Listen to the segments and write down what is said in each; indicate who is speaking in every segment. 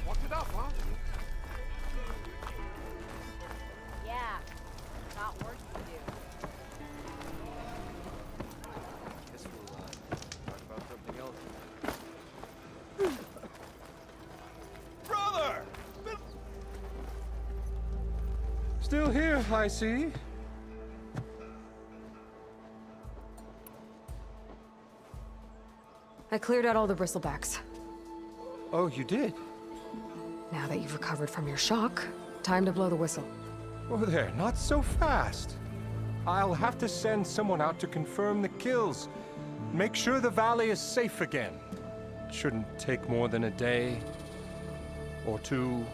Speaker 1: Walked it up, huh?
Speaker 2: Yeah, got work to do.
Speaker 1: Guess we'll talk about something else.
Speaker 3: Brother!
Speaker 4: Still here, I see.
Speaker 5: I cleared out all the bristlebacks.
Speaker 4: Oh, you did?
Speaker 5: Now that you've recovered from your shock, time to blow the whistle.
Speaker 4: Oh there, not so fast. I'll have to send someone out to confirm the kills. Make sure the valley is safe again. It shouldn't take more than a day or two.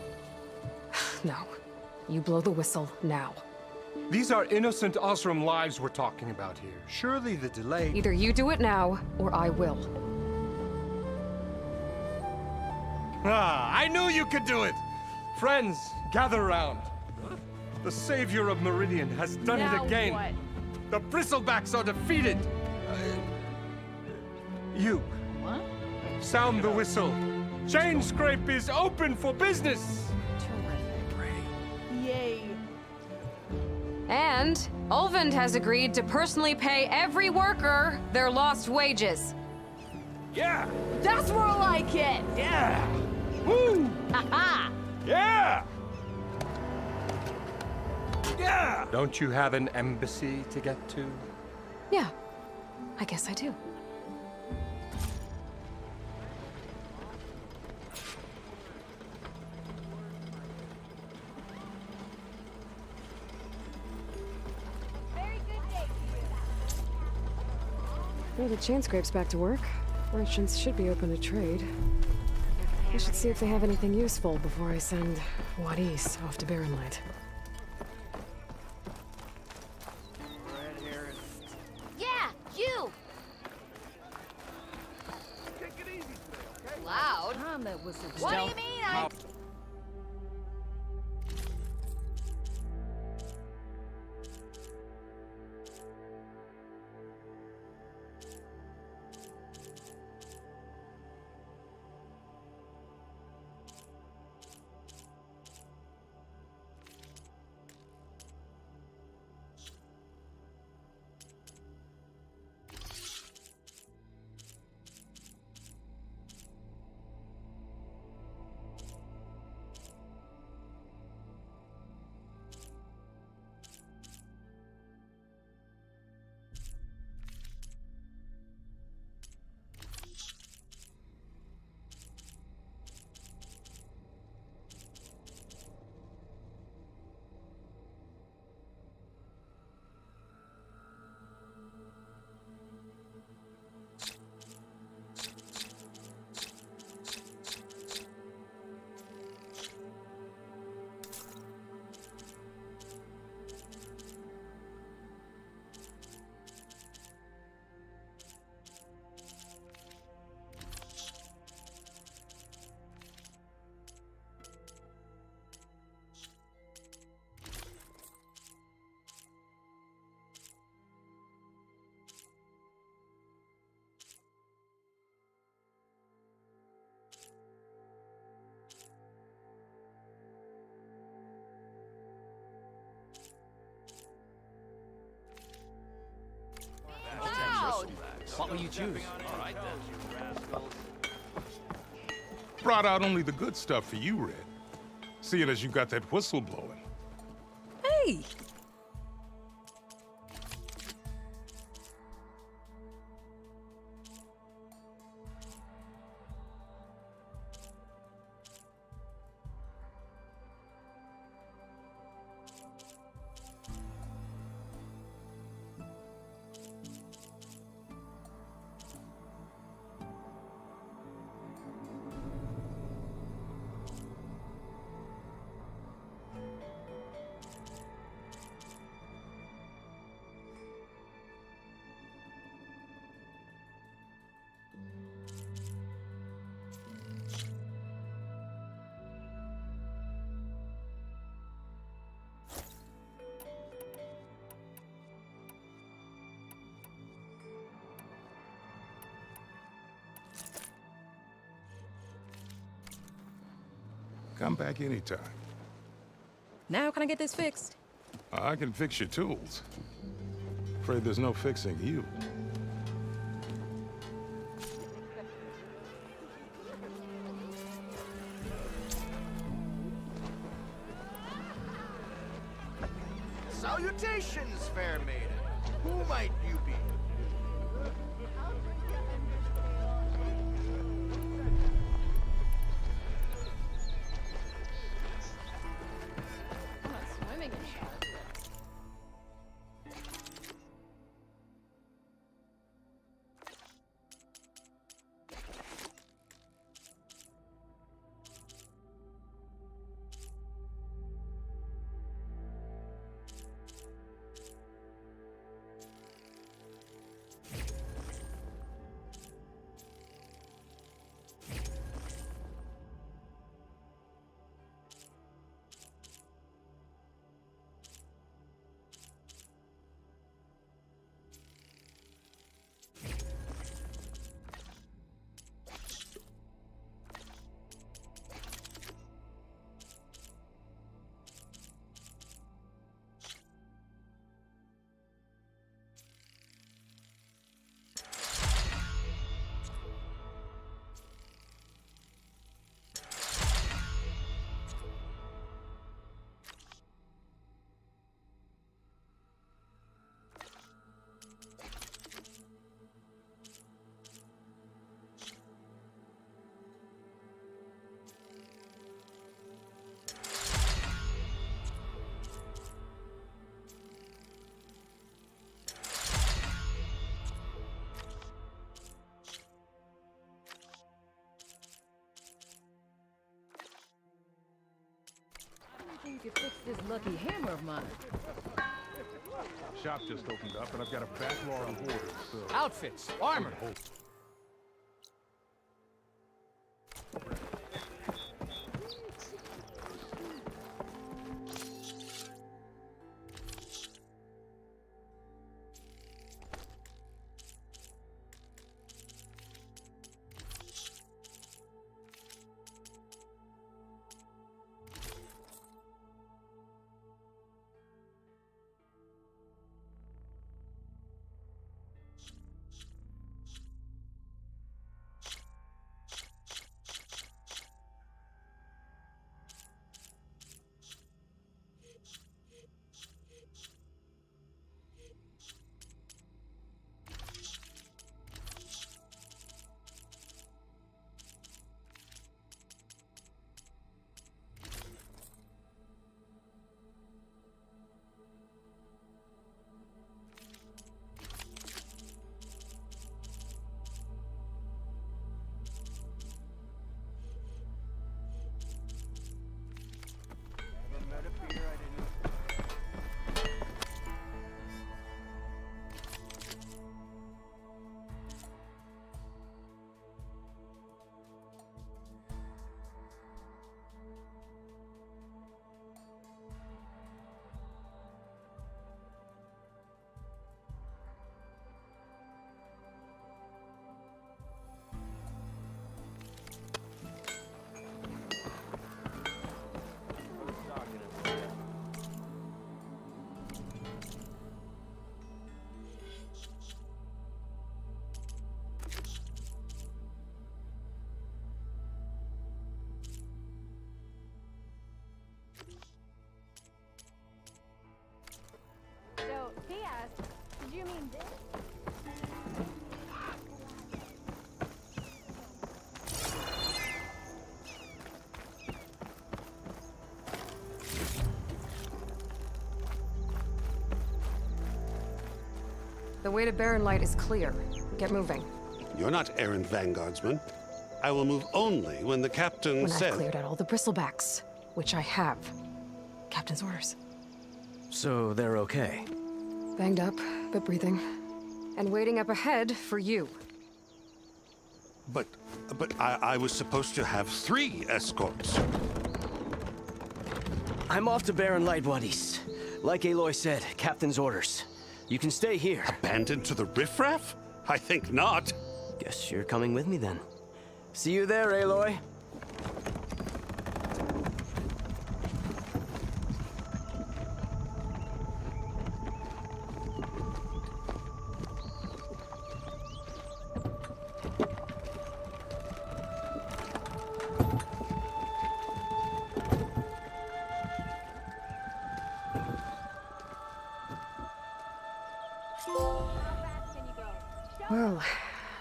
Speaker 5: No. You blow the whistle now.
Speaker 4: These are innocent Osram lives we're talking about here. Surely the delay...
Speaker 5: Either you do it now, or I will.
Speaker 4: Ah, I knew you could do it! Friends, gather around. The savior of Meridian has done
Speaker 2: Now
Speaker 4: it again.
Speaker 2: what?
Speaker 4: The bristlebacks are defeated. You.
Speaker 2: What?
Speaker 4: Sound the whistle. Chain Scrape is open for business.
Speaker 2: Yay.
Speaker 5: And Ulvund has agreed to personally pay every worker their lost wages.
Speaker 3: Yeah!
Speaker 2: That's more like it!
Speaker 3: Yeah! Woo!
Speaker 2: Haha!
Speaker 3: Yeah! Yeah!
Speaker 4: Don't you have an embassy to get to?
Speaker 5: Yeah, I guess I do.
Speaker 2: Very good day
Speaker 5: Well, the chain scrape's back to work. Merchants should be open to trade. I should see if they have anything useful before I send Wadis off to Barrenlight.
Speaker 1: Red Heron.
Speaker 2: Yeah, you!
Speaker 1: Take it easy today, okay?
Speaker 2: Loud? What do you mean I... Loud!
Speaker 6: What will you choose?
Speaker 1: All right, then, you rascals.
Speaker 3: Brought out only the good stuff for you, Red. Seeing as you got that whistle blowing.
Speaker 5: Hey!
Speaker 3: Come back anytime.
Speaker 6: Now can I get this fixed?
Speaker 3: I can fix your tools. Afraid there's no fixing you.
Speaker 1: Salutations, fair maiden. Who might you be?
Speaker 2: I'm not swimming in sharks.
Speaker 6: You could fix this lucky hammer of mine.
Speaker 3: Shop just opened up, and I've got a backlog of orders, so...
Speaker 7: Outfits, armor.
Speaker 2: So, he asked, did you mean this?
Speaker 5: The way to Barren Light is clear. Get moving.
Speaker 8: You're not errand vanguardsman. I will move only when the captain
Speaker 5: When
Speaker 8: says...
Speaker 5: I've cleared out all the bristlebacks, which I have. Captain's orders.
Speaker 7: So they're okay.
Speaker 5: Banged up, but breathing. And waiting up ahead for you.
Speaker 8: But I was supposed to have 3 escorts.
Speaker 7: I'm off to Barren Light Wadis. Like Aloy said, Captain's orders. You can stay here.
Speaker 8: Abandoned to the riffraff? I think not.
Speaker 7: Guess you're coming with me then. See you there, Aloy.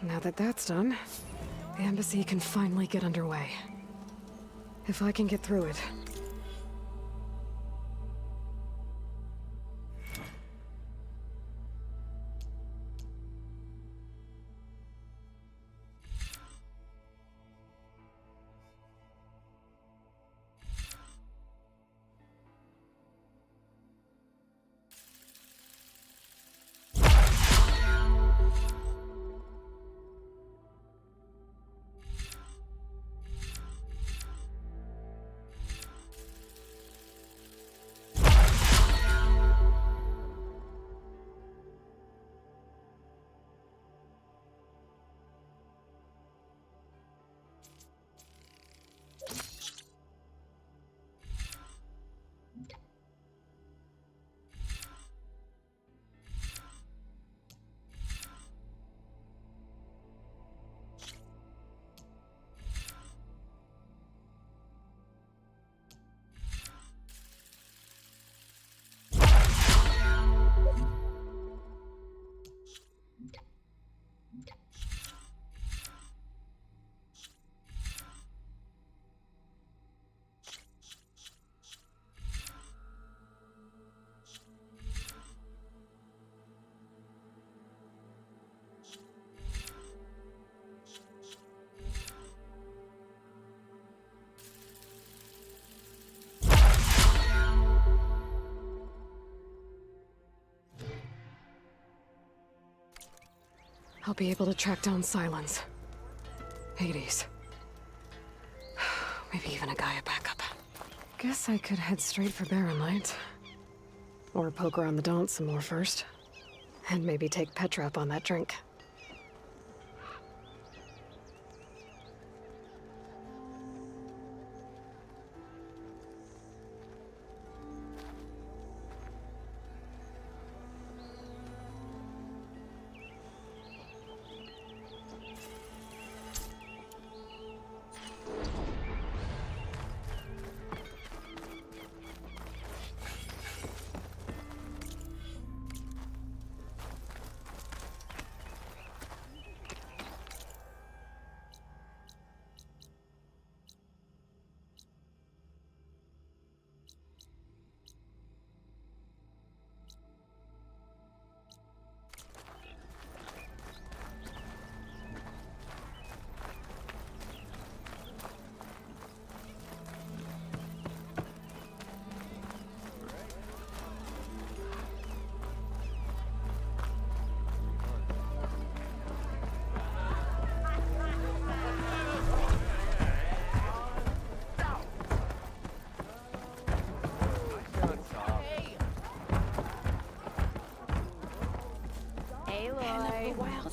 Speaker 5: Now that that's done, the embassy can finally get underway. If I can get through it. I'll be able to track down Silence. Hades. Maybe even a Gaia backup. Guess I could head straight for Barren Light. Or poke around the Daunt some more first. And maybe take Petra up on that drink.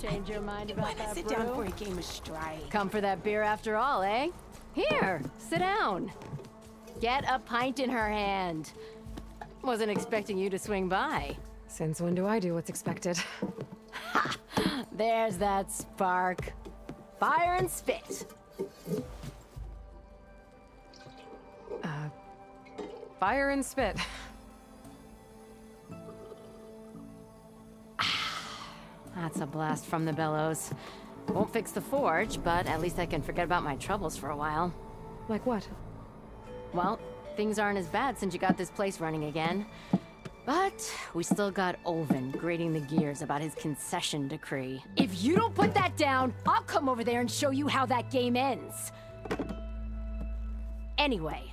Speaker 2: Change your mind about that
Speaker 9: sit
Speaker 2: brew?
Speaker 9: down for a game of strike.
Speaker 2: Come for that beer after all, eh? Here, sit down. Get a pint in her hand. Wasn't expecting you to swing by.
Speaker 5: Since when do I do what's expected?
Speaker 2: Ha! There's that spark. Fire and spit.
Speaker 5: Fire and spit.
Speaker 2: That's a blast from the bellows. Won't fix the forge, but at least I can forget about my troubles for a while.
Speaker 5: Like what?
Speaker 2: Well, things aren't as bad since you got this place running again. But we still got Olvin grating the gears about his concession decree. If you don't put that down, I'll come over there and show you how that game ends. Anyway,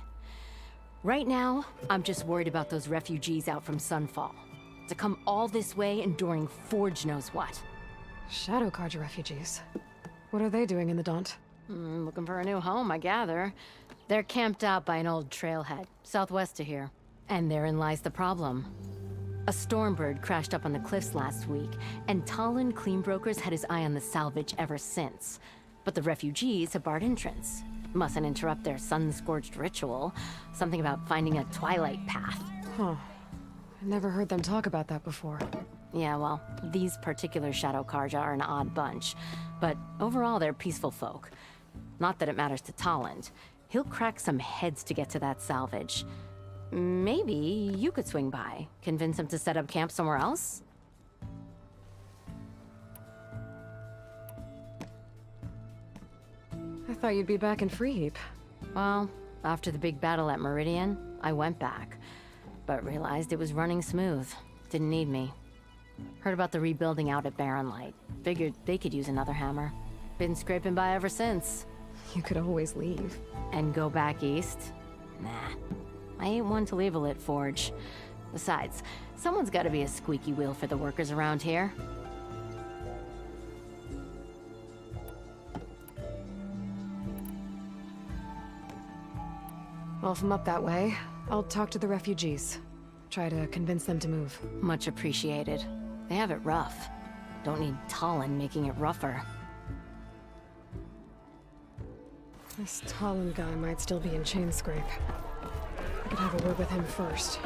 Speaker 2: right now, I'm just worried about those refugees out from Sunfall. To come all this way enduring Forge knows what.
Speaker 5: Shadow Carja refugees. What are they doing in the Daunt?
Speaker 2: Looking for a new home, I gather. They're camped out by an old trailhead, southwest of here. And therein lies the problem. A Stormbird crashed up on the cliffs last week, and Talon Cleanbrokers had his eye on the salvage ever since. But the refugees have barred entrance. Mustn't interrupt their sun-scorched ritual. Something about finding a twilight path.
Speaker 5: Huh. I never heard them talk about that before.
Speaker 2: Yeah, well, these particular Shadow Carja are an odd bunch. But overall, they're peaceful folk. Not that it matters to Talland. He'll crack some heads to get to that salvage. Maybe you could swing by, convince him to set up camp somewhere else?
Speaker 5: I thought you'd be back in Freeheap.
Speaker 2: Well, after the big battle at Meridian, I went back, but realized it was running smooth. Didn't need me. Heard about the rebuilding out at Barren Light. Figured they could use another hammer. Been scraping by ever since.
Speaker 5: You could always leave.
Speaker 2: And go back east? Nah. I ain't one to leave a lit forge. Besides, someone's gotta be a squeaky wheel for the workers around here.
Speaker 5: Well, if I'm up that way, I'll talk to the refugees. Try to convince them to move.
Speaker 2: Much appreciated. They have it rough. Don't need Talon making it rougher.
Speaker 5: This Talon guy might still be in Chainscrape. I could have a word with him first.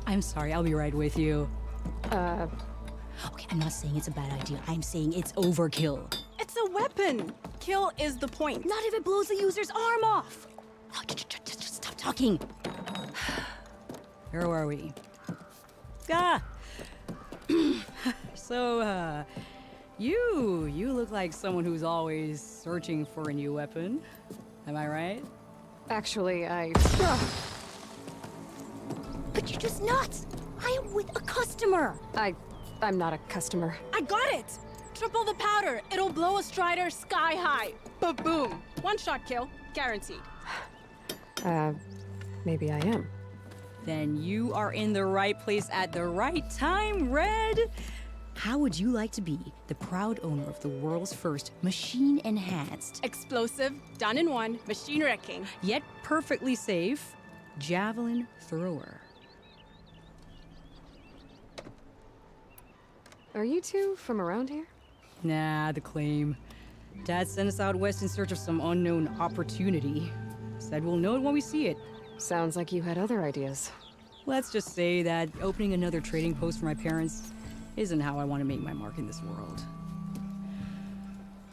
Speaker 9: I'm sorry, I'll be right with you.
Speaker 6: Okay, I'm not saying it's a bad idea. I'm saying it's overkill.
Speaker 10: It's a weapon. Kill is the point.
Speaker 6: Not if it blows the user's arm off. Oh, just stop talking.
Speaker 9: Where are we? Ah! So, you look like someone who's always searching for a new weapon. Am I right?
Speaker 5: Actually,
Speaker 6: But you're just nuts. I am with a customer.
Speaker 5: I'm not a customer.
Speaker 10: I got it. Triple the powder. It'll blow a Strider sky high. Ba-boom. One-shot kill. Guaranteed.
Speaker 5: Maybe I am.
Speaker 9: Then you are in the right place at the right time, Red. How would you like to be the proud owner of the world's first machine-enhanced,
Speaker 10: Explosive. Done in one. Machine wrecking.
Speaker 9: yet perfectly safe, javelin thrower?
Speaker 5: Are you two from around here?
Speaker 9: Nah, the claim. Dad sent us out west in search of some unknown opportunity. Said we'll know it when we see it.
Speaker 5: Sounds like you had other ideas.
Speaker 9: Let's just say that opening another trading post for my parents isn't how I want to make my mark in this world.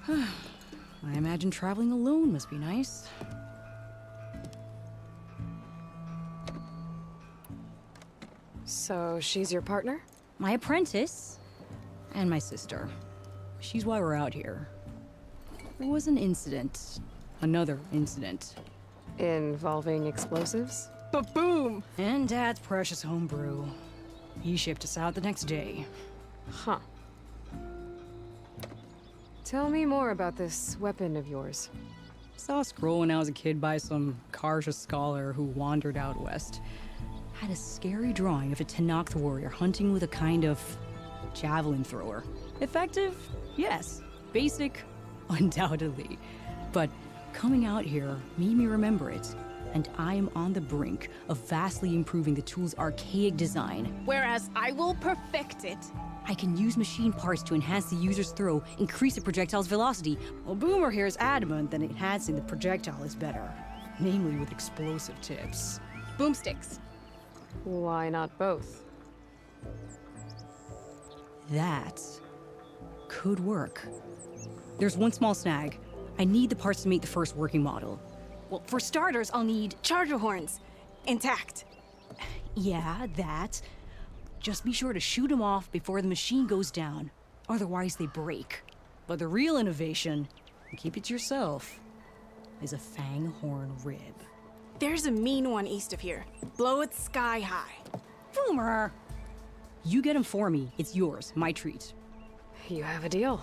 Speaker 9: I imagine traveling alone must be nice.
Speaker 5: So she's your partner?
Speaker 9: My apprentice and my sister. She's why we're out here. There was an incident. Another incident.
Speaker 5: Involving explosives?
Speaker 10: Ba-boom.
Speaker 9: And Dad's precious homebrew. He shipped us out the next day.
Speaker 5: Huh. Tell me more about this weapon of yours.
Speaker 9: Saw a scroll when I was a kid by some Karja scholar who wandered out west. Had a scary drawing of a Tenakth warrior hunting with a kind of javelin thrower. Effective? Yes. Basic? Undoubtedly. But coming out here made me remember it, and I am on the brink of vastly improving the tool's archaic design.
Speaker 10: Whereas I will perfect it.
Speaker 9: I can use machine parts to enhance the user's throw, increase the projectile's velocity, while Boomer here is adamant that enhancing the projectile is better. Namely with explosive tips.
Speaker 10: Boomsticks.
Speaker 5: Why not both?
Speaker 9: That could work. There's one small snag. I need the parts to make the first working model.
Speaker 10: Well, for starters, I'll need charger horns. Intact.
Speaker 9: Yeah, that. Just be sure to shoot them off before the machine goes down. Otherwise, they break. But the real innovation, and keep it to yourself, is a fang horn rib.
Speaker 10: There's a mean one east of here. Blow it sky high.
Speaker 9: Boomer! You get him for me. It's yours. My treat.
Speaker 5: You have a deal.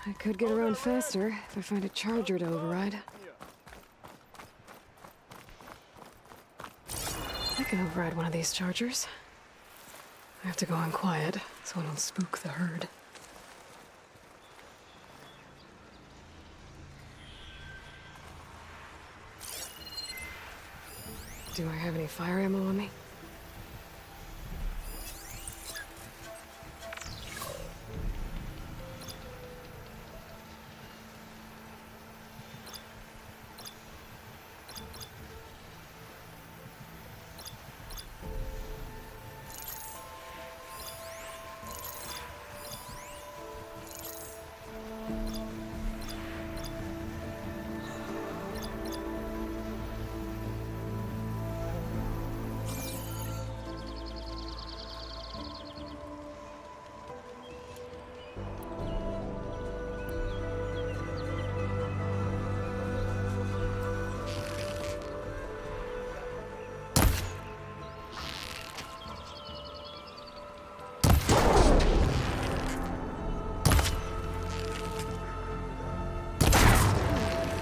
Speaker 5: I could get around faster if I find a charger to override. I can override one of these chargers. I have to go in quiet so I don't spook the herd. Do I have any fire ammo on me?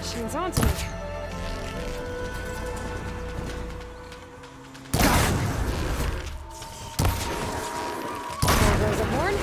Speaker 5: She's on to me. There goes a horn.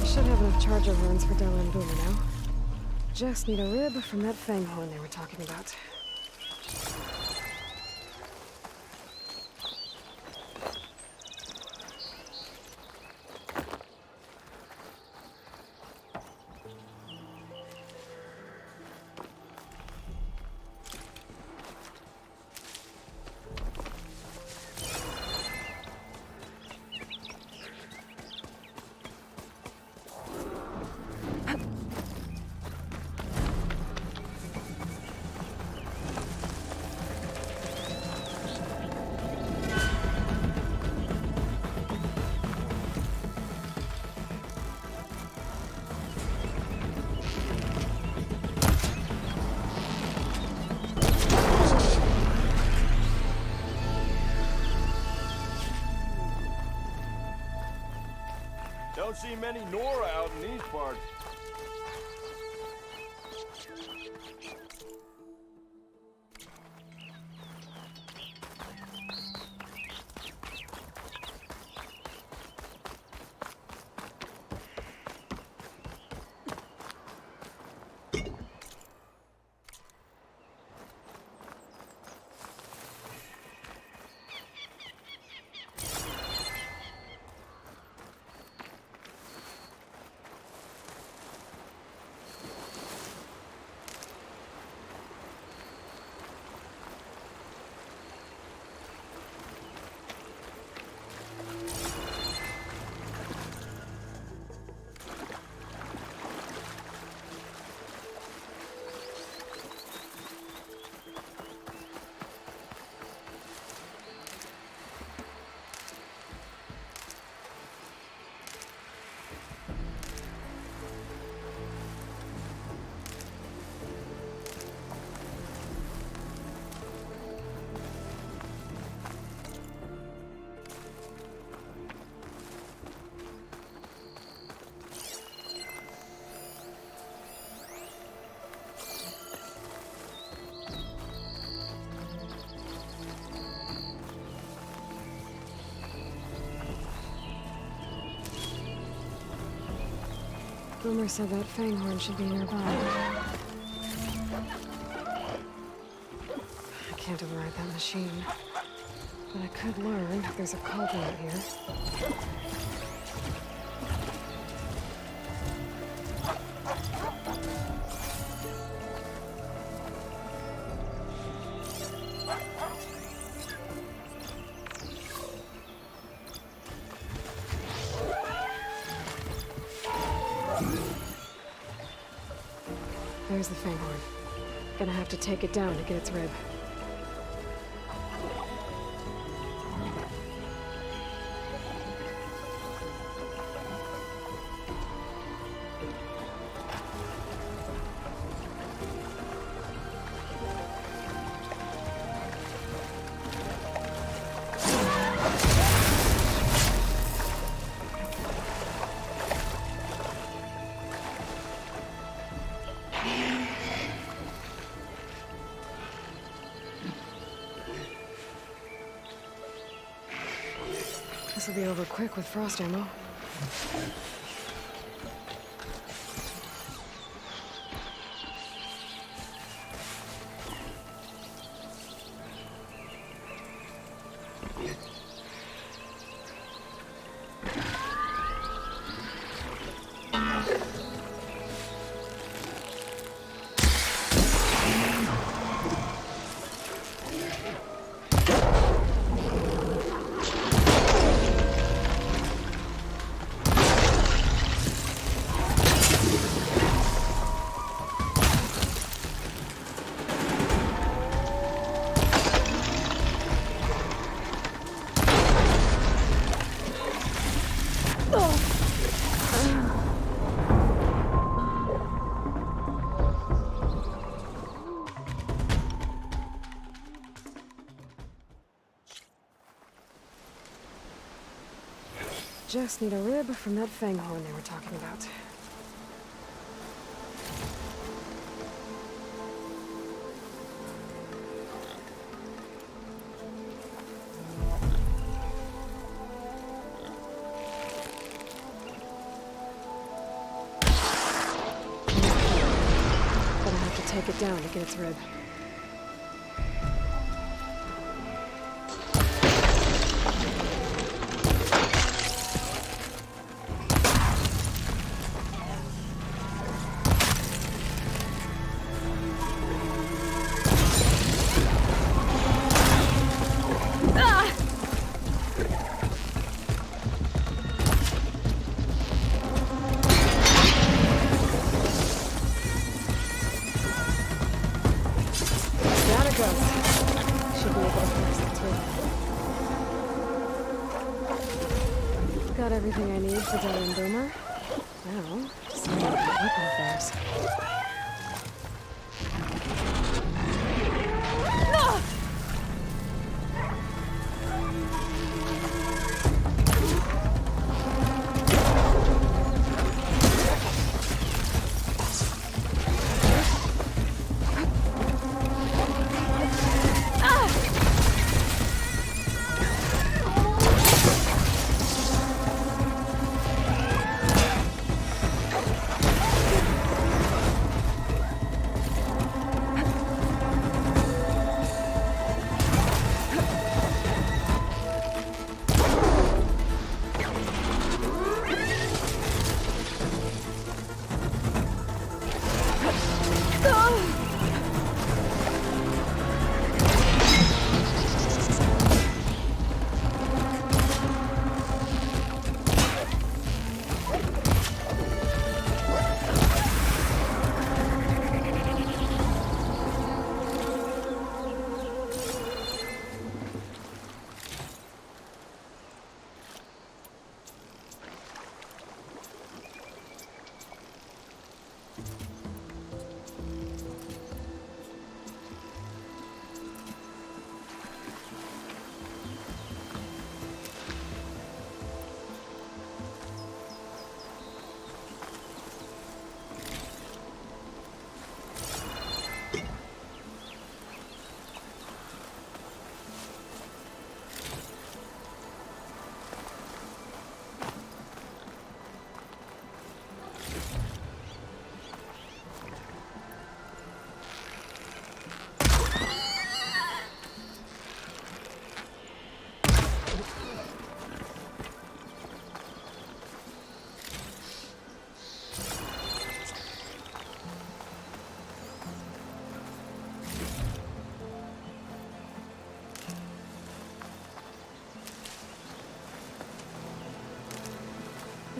Speaker 5: Should have enough charger horns for Della and Boomer now. Just need a rib from that fang horn they were talking about.
Speaker 11: Don't see many Nora out in these parts.
Speaker 5: Boomer said that fanghorn should be nearby. I can't override that machine. But I could learn if there's a cauldron out here. There's the fanghorn. Gonna have to take it down to get its rib. This'll be over quick with frost ammo. Just need a rib from that fanghorn they were talking about. Gonna have to take it down to get its rib. Should be able to fix it too. Got everything I need for Dell and Boomer. Now, just need to get weapon affairs.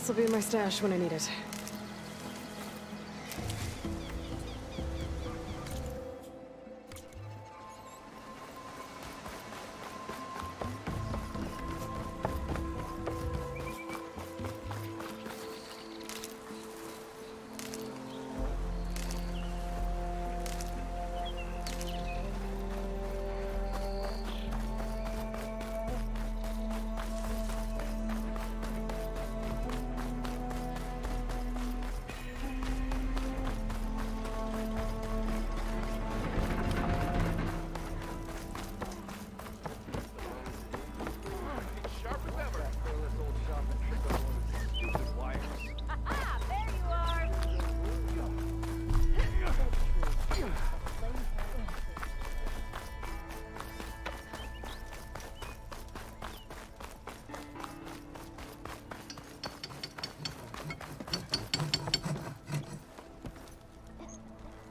Speaker 5: This'll be my stash when I need it.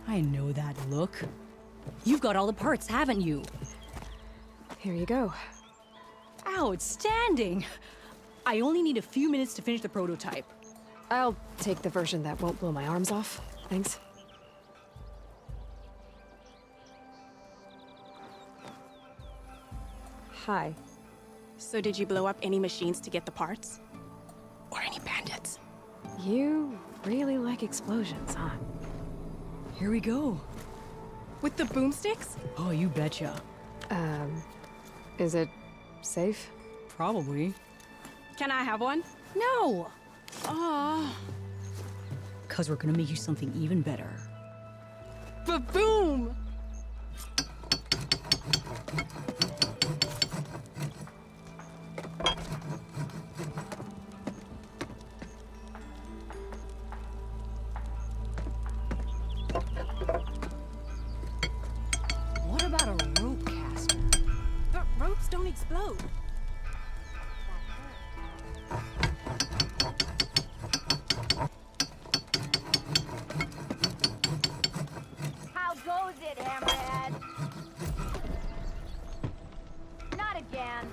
Speaker 9: I know that look. You've got all the parts, haven't you?
Speaker 5: Here you go.
Speaker 9: Outstanding! I only need a few minutes to finish the prototype.
Speaker 5: I'll take the version that won't blow my arms off. Thanks. Hi.
Speaker 10: So did you blow up any machines to get the parts? Or any bandits?
Speaker 5: You really like explosions, huh?
Speaker 9: Here we go.
Speaker 10: With the boomsticks?
Speaker 9: Oh, you betcha.
Speaker 5: Is it safe?
Speaker 9: Probably.
Speaker 10: Can I have one?
Speaker 9: No!
Speaker 10: Aw.
Speaker 9: Cause we're gonna make you something even better.
Speaker 10: Ba-boom!
Speaker 9: What about a rope caster?
Speaker 10: But ropes don't explode.
Speaker 2: How goes it, Hammerhead? Not again.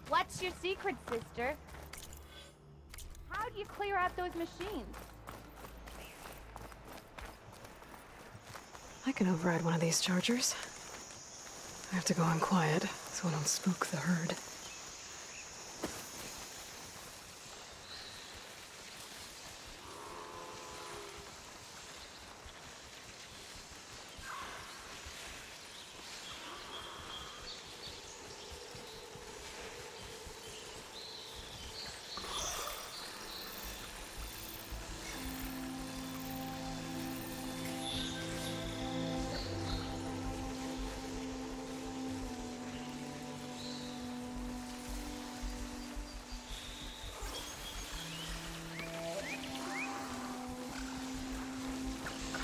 Speaker 12: What's your secret, sister? How do you clear out those machines?
Speaker 5: I can override one of these chargers. I have to go in quiet, so I don't spook the herd.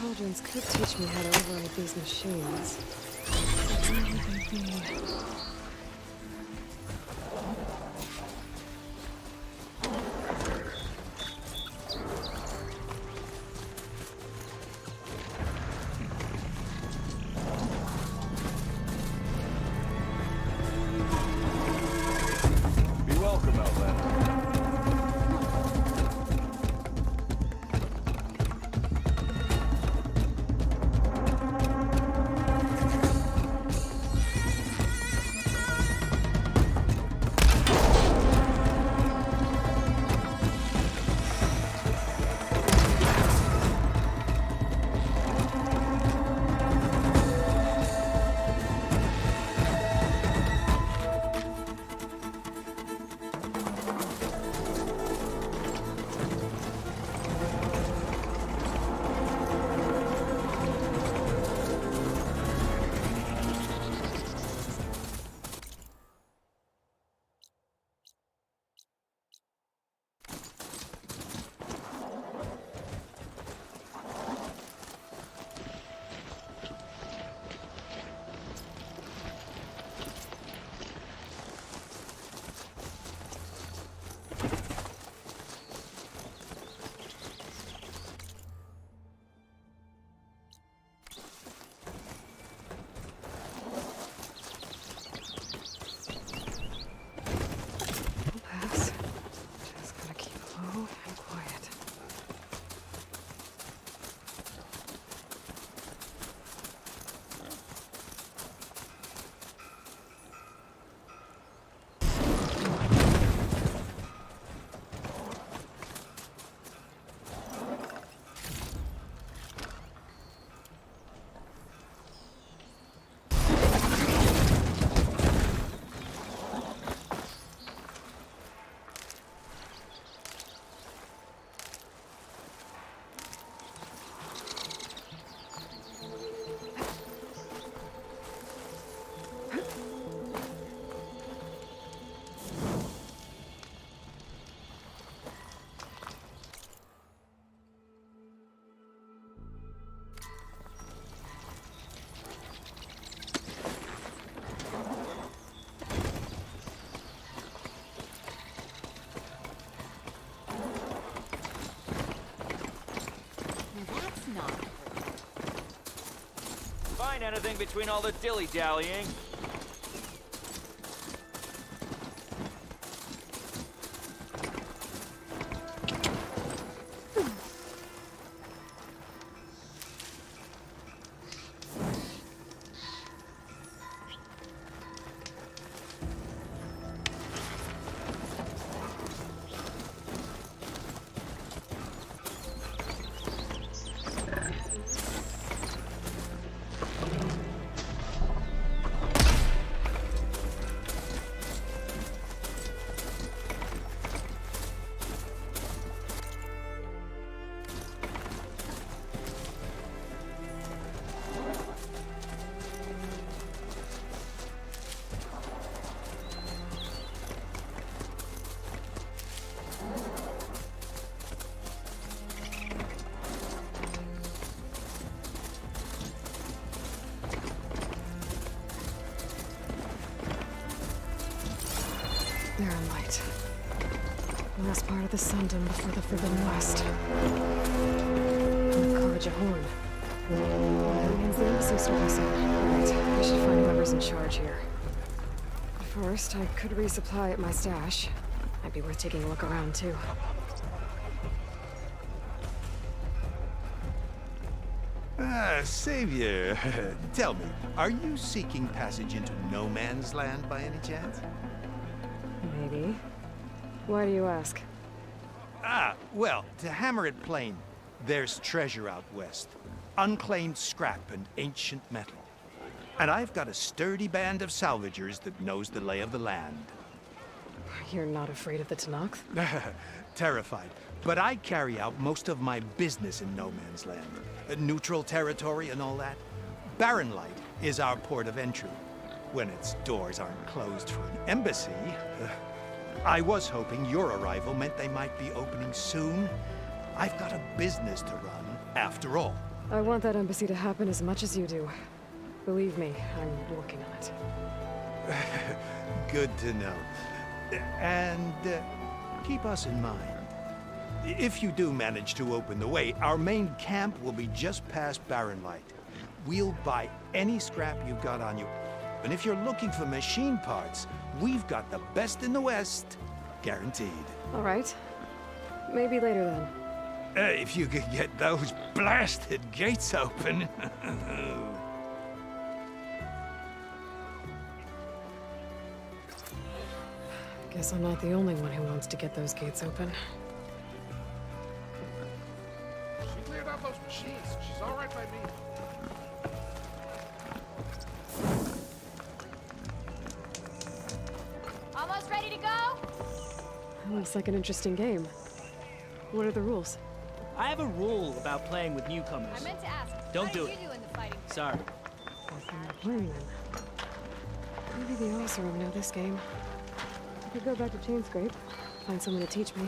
Speaker 5: cauldrons could teach me how to override these machines. Where would they be?
Speaker 11: Be welcome, Outlander.
Speaker 5: Pass. Just gotta keep low and quiet.
Speaker 12: That's not.
Speaker 1: Find anything between all the dilly-dallying?
Speaker 5: There in light. Last part of the Sundom before the Forbidden West. And the Courage of Horn. That means the embassy store vessel. Right, I should find whoever's in charge here. But first, I could resupply at my stash. Might be worth taking a look around, too.
Speaker 8: Savior, tell me, are you seeking passage into no man's land by any chance?
Speaker 5: Maybe. Why do you ask?
Speaker 8: Ah, well, to hammer it plain, there's treasure out west. Unclaimed scrap and ancient metal. And I've got a sturdy band of salvagers that knows the lay of the land.
Speaker 5: You're not afraid of the Tenakth?
Speaker 8: Terrified. But I carry out most of my business in no man's land. Neutral territory and all that. Barren Light is our port of entry. When its doors aren't closed for an embassy. I was hoping your arrival meant they might be opening soon. I've got a business to run, after all.
Speaker 5: I want that embassy to happen as much as you do. Believe me, I'm working on it.
Speaker 8: Good to know. And keep us in mind. If you do manage to open the way, our main camp will be just past Barren Light. We'll buy any scrap you've got on you. And if you're looking for machine parts, we've got the best in the West. Guaranteed.
Speaker 5: All right. Maybe later then.
Speaker 8: If you could get those blasted gates open.
Speaker 5: Guess I'm not the only one who wants to get those gates open.
Speaker 13: She cleared out those machines. She's all right by me.
Speaker 12: Almost ready to go?
Speaker 5: That looks like an interesting game. What are the rules?
Speaker 14: I have a rule about playing with newcomers.
Speaker 12: I meant to ask.
Speaker 14: Don't
Speaker 12: how
Speaker 14: do
Speaker 12: did
Speaker 14: it.
Speaker 12: you do in the fighting?
Speaker 14: Sorry.
Speaker 5: Guess I'm not playing then. Maybe the Oseram know this game. I could go back to Chainscrape, find someone to teach me.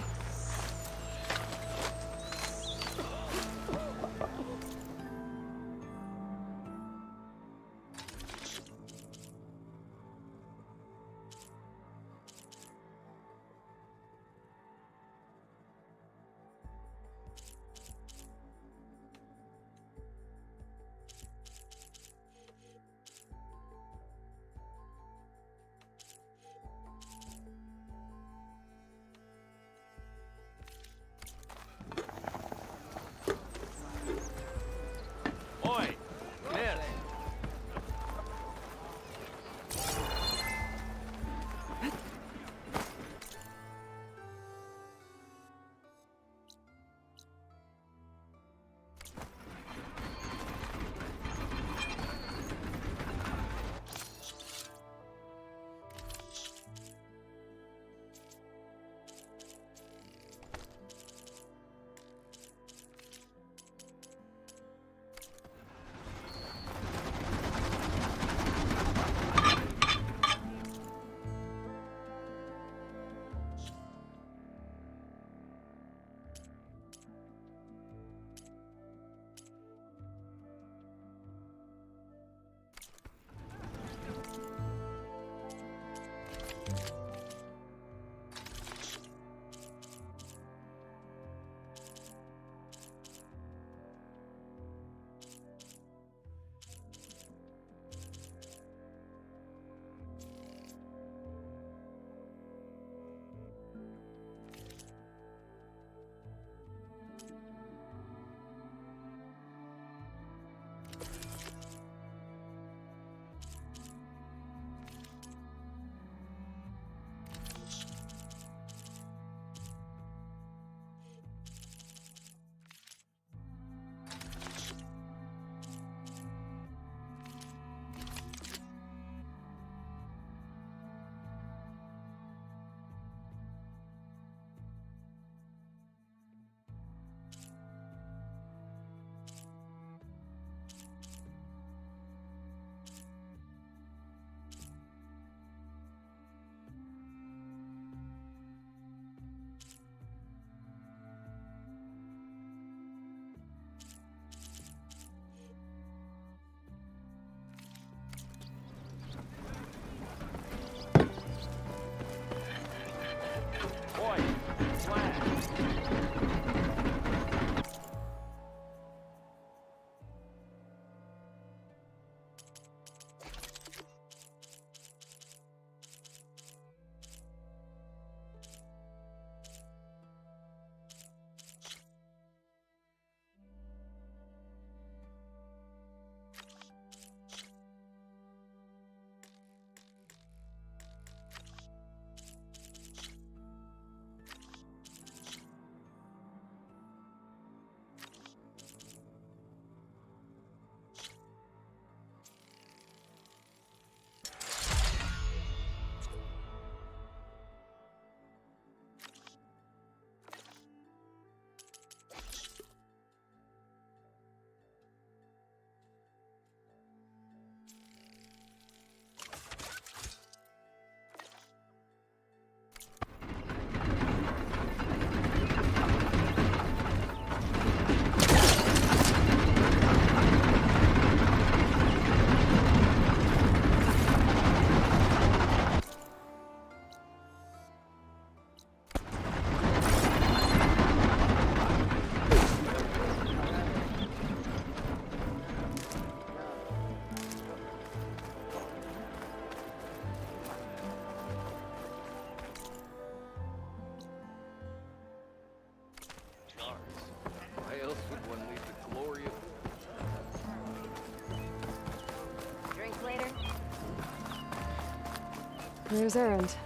Speaker 5: There's Errand.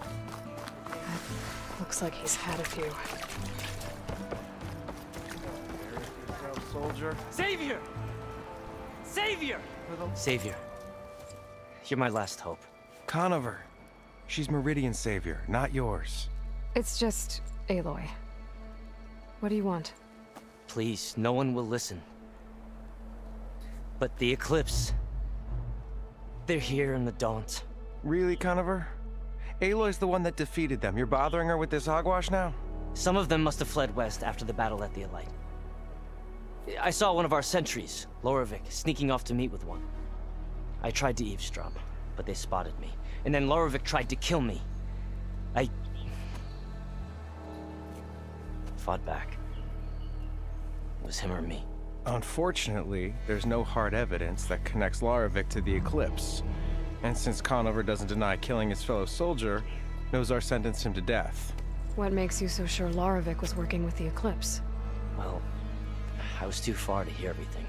Speaker 5: Looks like he's had a few.
Speaker 11: Soldier.
Speaker 7: Savior! Savior! Savior. You're my last hope.
Speaker 4: Conover. She's Meridian's savior, not yours.
Speaker 5: It's just Aloy. What do you want?
Speaker 7: Please, no one will listen. But the Eclipse... they're here in the Daunt.
Speaker 4: Really, Conover? Aloy's the one that defeated them. You're bothering her with this hogwash now?
Speaker 7: Some of them must have fled west after the battle at the Elite. I saw one of our sentries, Loravik, sneaking off to meet with one. I tried to eavesdrop, but they spotted me. And then Loravik tried to kill me. I... fought back. It was him or me.
Speaker 4: Unfortunately, there's no hard evidence that connects Loravik to the Eclipse. And since Conover doesn't deny killing his fellow soldier, Nozar sentenced him to death.
Speaker 5: What makes you so sure Loravik was working with the Eclipse?
Speaker 7: Well, I was too far to hear everything.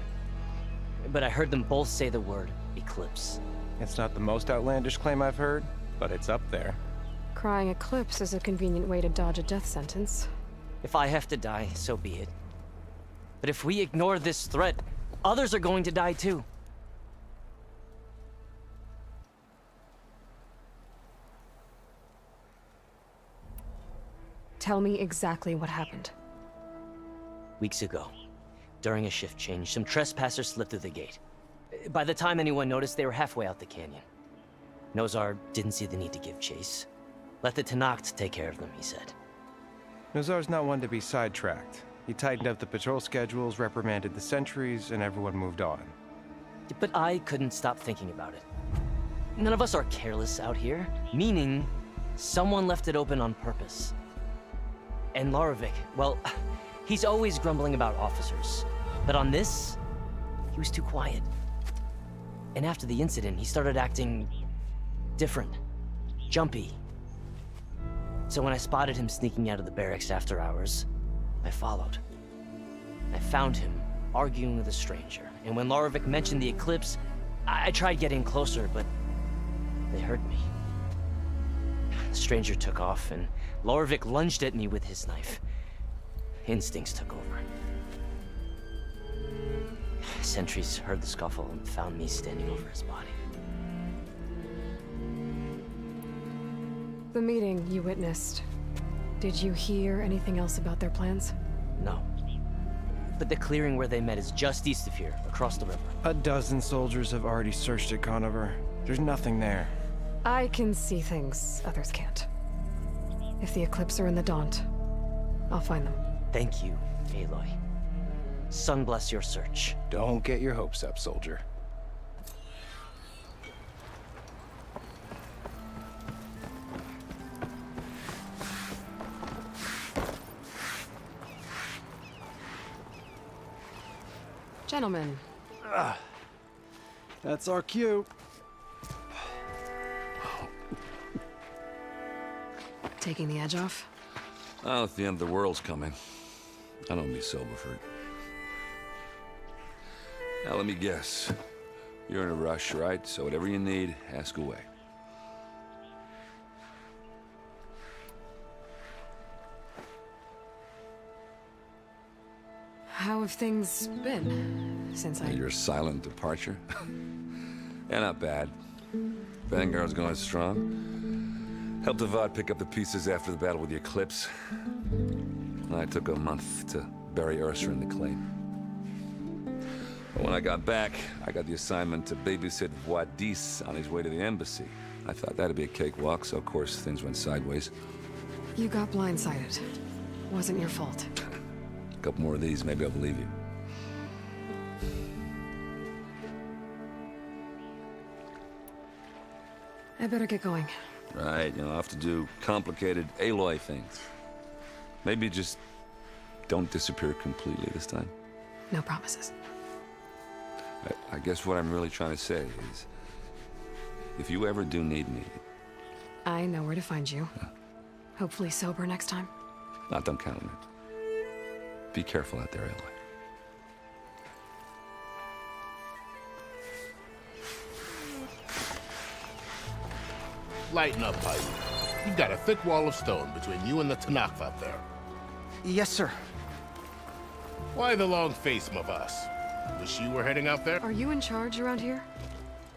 Speaker 7: But I heard them both say the word Eclipse.
Speaker 4: It's not the most outlandish claim I've heard, but it's up there.
Speaker 5: Crying Eclipse is a convenient way to dodge a death sentence.
Speaker 7: If I have to die, so be it. But if we ignore this threat, others are going to die too.
Speaker 5: Tell me exactly what happened.
Speaker 7: Weeks ago, during a shift change, some trespassers slipped through the gate. By the time anyone noticed, they were halfway out the canyon. Nozar didn't see the need to give chase. Let the Tenakth take care of them, he said.
Speaker 4: Nozar's not one to be sidetracked. He tightened up the patrol schedules, reprimanded the sentries, and everyone moved on.
Speaker 7: But I couldn't stop thinking about it. None of us are careless out here, meaning someone left it open on purpose. And Loravik, well, he's always grumbling about officers. But on this, he was too quiet. And after the incident, he started acting different, jumpy. So when I spotted him sneaking out of the barracks after hours, I followed. I found him arguing with a stranger. And when Loravik mentioned the Eclipse, I tried getting closer, but they heard me. The stranger took off, and Loravik lunged at me with his knife. Instincts took over. Sentries heard the scuffle and found me standing over his body.
Speaker 5: The meeting you witnessed. Did you hear anything else about their plans?
Speaker 7: No. But the clearing where they met is just east of here, across the river.
Speaker 4: A dozen soldiers have already searched it, Conover. There's nothing there.
Speaker 5: I can see things others can't. If the Eclipse are in the Daunt, I'll find them.
Speaker 7: Thank you, Aloy. Sun bless your search.
Speaker 4: Don't get your hopes up, soldier.
Speaker 5: Gentlemen.
Speaker 11: That's our cue.
Speaker 5: Taking the edge off?
Speaker 15: Oh, if the end of the world's coming, I don't be sober for it. Now, let me guess. You're in a rush, right? So whatever you need, ask away.
Speaker 5: How have things been since
Speaker 15: Your silent departure? Yeah, not bad. Vanguard's going strong. Helped Avad pick up the pieces after the battle with the Eclipse. I took a month to bury Ursa in the clay. But when I got back, I got the assignment to babysit Wadis on his way to the embassy. I thought that'd be a cakewalk, so of course things went sideways.
Speaker 5: You got blindsided. Wasn't your fault.
Speaker 15: A couple more of these, maybe I'll believe you.
Speaker 5: I better get going.
Speaker 15: Right, I'll have to do complicated Aloy things. Maybe just don't disappear completely this time.
Speaker 5: No promises.
Speaker 15: I guess what I'm really trying to say is, if you ever do need me...
Speaker 5: I know where to find you. Hopefully sober next time.
Speaker 15: Don't count on it. Be careful out there, Aloy.
Speaker 13: lighten up, Pike. You've got a thick wall of stone between you and the Tanakh up there.
Speaker 16: Yes, sir.
Speaker 13: Why the long face, Mavas? Wish you were heading out there?
Speaker 5: Are you in charge around here?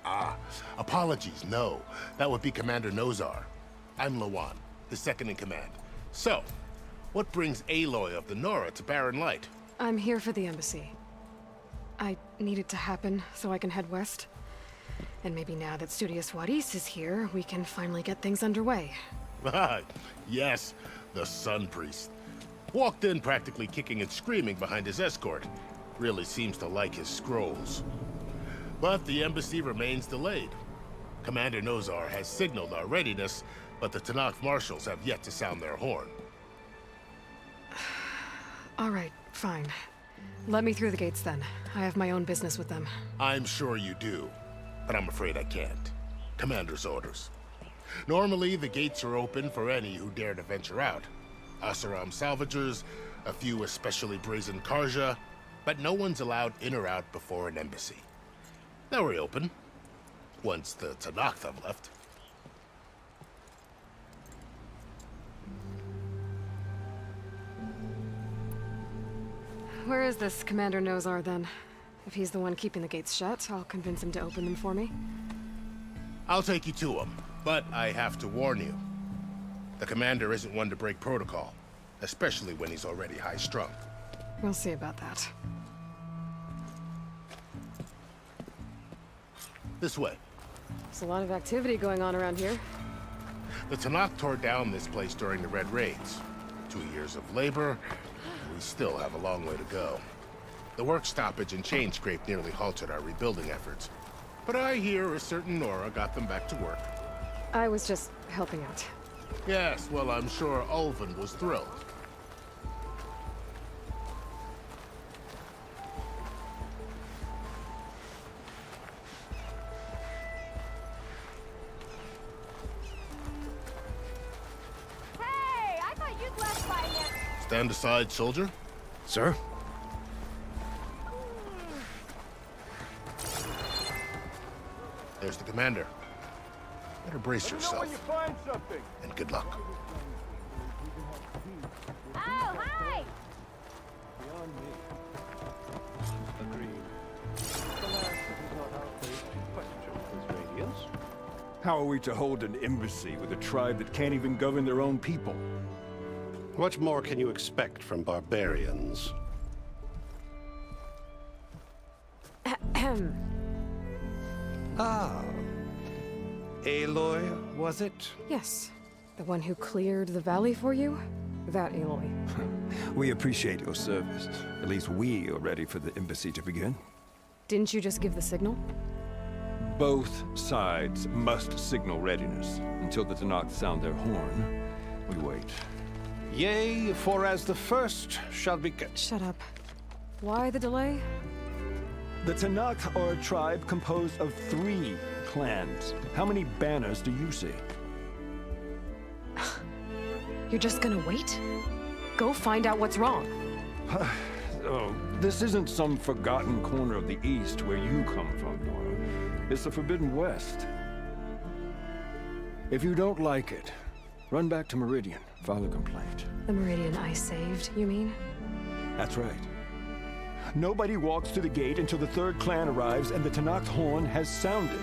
Speaker 13: Ah, apologies, no. That would be Commander Nozar. I'm Lawan, the second in command. So, what brings Aloy of the Nora to Barren Light?
Speaker 5: I'm here for the embassy. I need it to happen so I can head west. And maybe now that Studious Wadis is here, we can finally get things underway.
Speaker 13: Ah, yes, the Sun Priest. Walked in practically kicking and screaming behind his escort. Really seems to like his scrolls. But the embassy remains delayed. Commander Nozar has signaled our readiness, but the Tanakh marshals have yet to sound their horn.
Speaker 5: All right, fine. Let me through the gates then. I have my own business with them.
Speaker 13: I'm sure you do, but I'm afraid I can't. Commander's orders. Normally, the gates are open for any who dare to venture out. Asaram salvagers, a few especially brazen Karja, but no one's allowed in or out before an embassy. They'll reopen, once the Tanakh have left.
Speaker 5: Where is this Commander Nozar then? If he's the one keeping the gates shut, I'll convince him to open them for me.
Speaker 13: I'll take you to him, but I have to warn you. The commander isn't one to break protocol, especially when he's already high-strung.
Speaker 5: We'll see about that.
Speaker 13: This way.
Speaker 5: There's a lot of activity going on around here.
Speaker 13: The Tanakh tore down this place during the Red Raids. 2 years of labor, we still have a long way to go. The work stoppage and chain scrape nearly halted our rebuilding efforts. But I hear a certain Nora got them back to work.
Speaker 5: I was just helping out.
Speaker 13: Yes, well, I'm sure Ulvin was thrilled.
Speaker 12: Hey, I thought you'd left by now.
Speaker 13: Stand aside, soldier.
Speaker 16: Sir?
Speaker 13: There's the commander. Better brace
Speaker 11: Let me know
Speaker 13: yourself.
Speaker 11: when you find something.
Speaker 13: And good luck.
Speaker 12: Oh, hi!
Speaker 11: Beyond me. Agreed. Alas, it is not our place to question his radiance.
Speaker 17: How are we to hold an embassy with a tribe that can't even govern their own people?
Speaker 18: What more can you expect from barbarians?
Speaker 5: Ahem.
Speaker 18: Ah. Aloy, was it?
Speaker 5: Yes. The one who cleared the valley for you? That Aloy.
Speaker 17: We appreciate your service. At least we are ready for the embassy to begin.
Speaker 5: Didn't you just give the signal?
Speaker 17: Both sides must signal readiness. Until the Tanakh sound their horn, we wait.
Speaker 18: Yea, for as the first shall be...
Speaker 5: Shut up. Why the delay?
Speaker 17: The Tanakh are a tribe composed of 3 clans. How many banners do you see?
Speaker 5: You're just gonna wait? Go find out what's wrong.
Speaker 17: Oh, this isn't some forgotten corner of the East where you come from, Nora. It's the Forbidden West. If you don't like it, run back to Meridian, file a complaint.
Speaker 5: The Meridian I saved, you mean?
Speaker 17: That's right. Nobody walks to the gate until the 3rd clan arrives and the Tanakh's horn has sounded.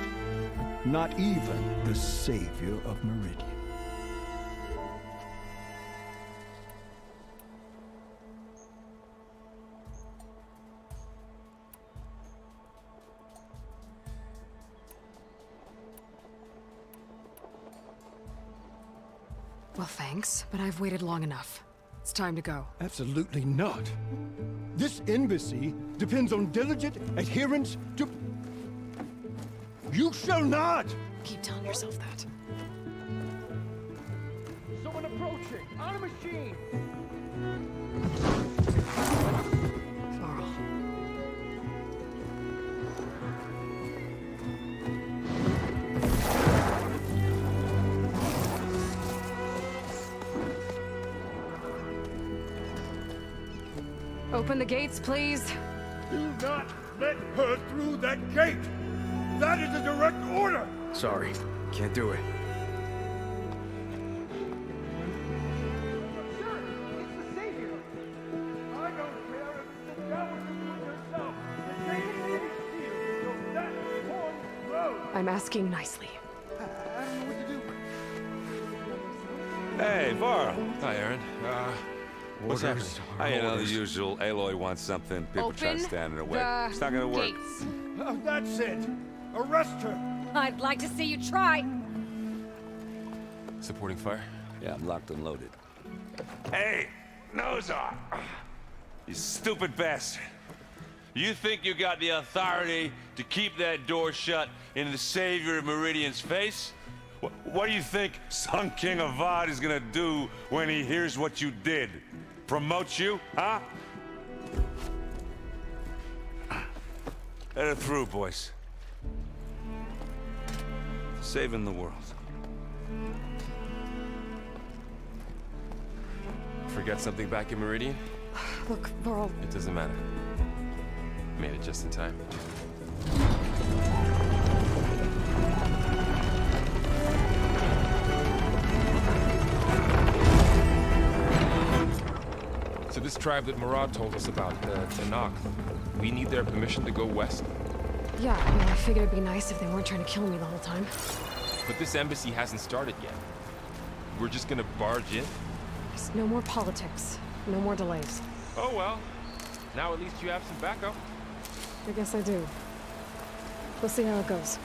Speaker 17: Not even the savior of Meridian.
Speaker 5: Well, thanks, but I've waited long enough. It's time to go.
Speaker 17: Absolutely not. This embassy depends on diligent adherence to... You shall not!
Speaker 5: Keep telling yourself that.
Speaker 11: Someone approaching! On a machine!
Speaker 5: Laurel. Open the gates, please.
Speaker 17: Do not let her through that gate! That is a direct order!
Speaker 16: Sorry, can't do it.
Speaker 5: I'm asking nicely.
Speaker 15: Hey, Varl.
Speaker 19: Hi, Aaron. What's happening?
Speaker 15: You know, the usual. Aloy wants something. People try to stand in her way. It's not gonna work.
Speaker 8: Oh, that's it. Arrest her.
Speaker 10: I'd like to see you try.
Speaker 19: Supporting fire?
Speaker 15: Yeah, I'm locked and loaded. Hey, Nozar! You stupid bastard. You think you got the authority to keep that door shut in the Savior of Meridian's face? What do you think Sun King Avad is gonna do when he hears what you did? Promote you, huh? Let her through, boys. Saving the world.
Speaker 19: Forget something back in Meridian?
Speaker 5: Look, Varl.
Speaker 19: It doesn't matter. Made it just in time. So this tribe that Murad told us about, the Tanakh, we need their permission to go west?
Speaker 5: Yeah, I figured it'd be nice if they weren't trying to kill me the whole time.
Speaker 19: But this embassy hasn't started yet. We're just gonna barge in?
Speaker 5: Just no more politics. No more delays.
Speaker 19: Oh well. Now at least you have some backup.
Speaker 5: I guess I do. We'll see how it goes.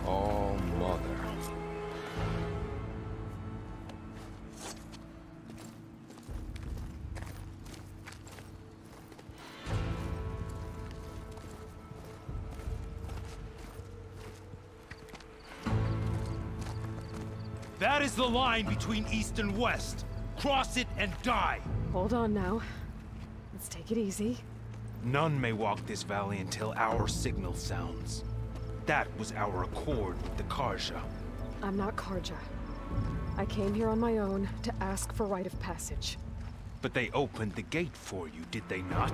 Speaker 19: Oh, mother.
Speaker 8: That is the line between East and West. Cross it and die.
Speaker 5: Hold on now. Let's take it easy.
Speaker 8: None may walk this valley until our signal sounds. That was our accord with the Karja.
Speaker 5: I'm not Karja. I came here on my own to ask for rite of passage.
Speaker 8: But they opened the gate for you, did they not?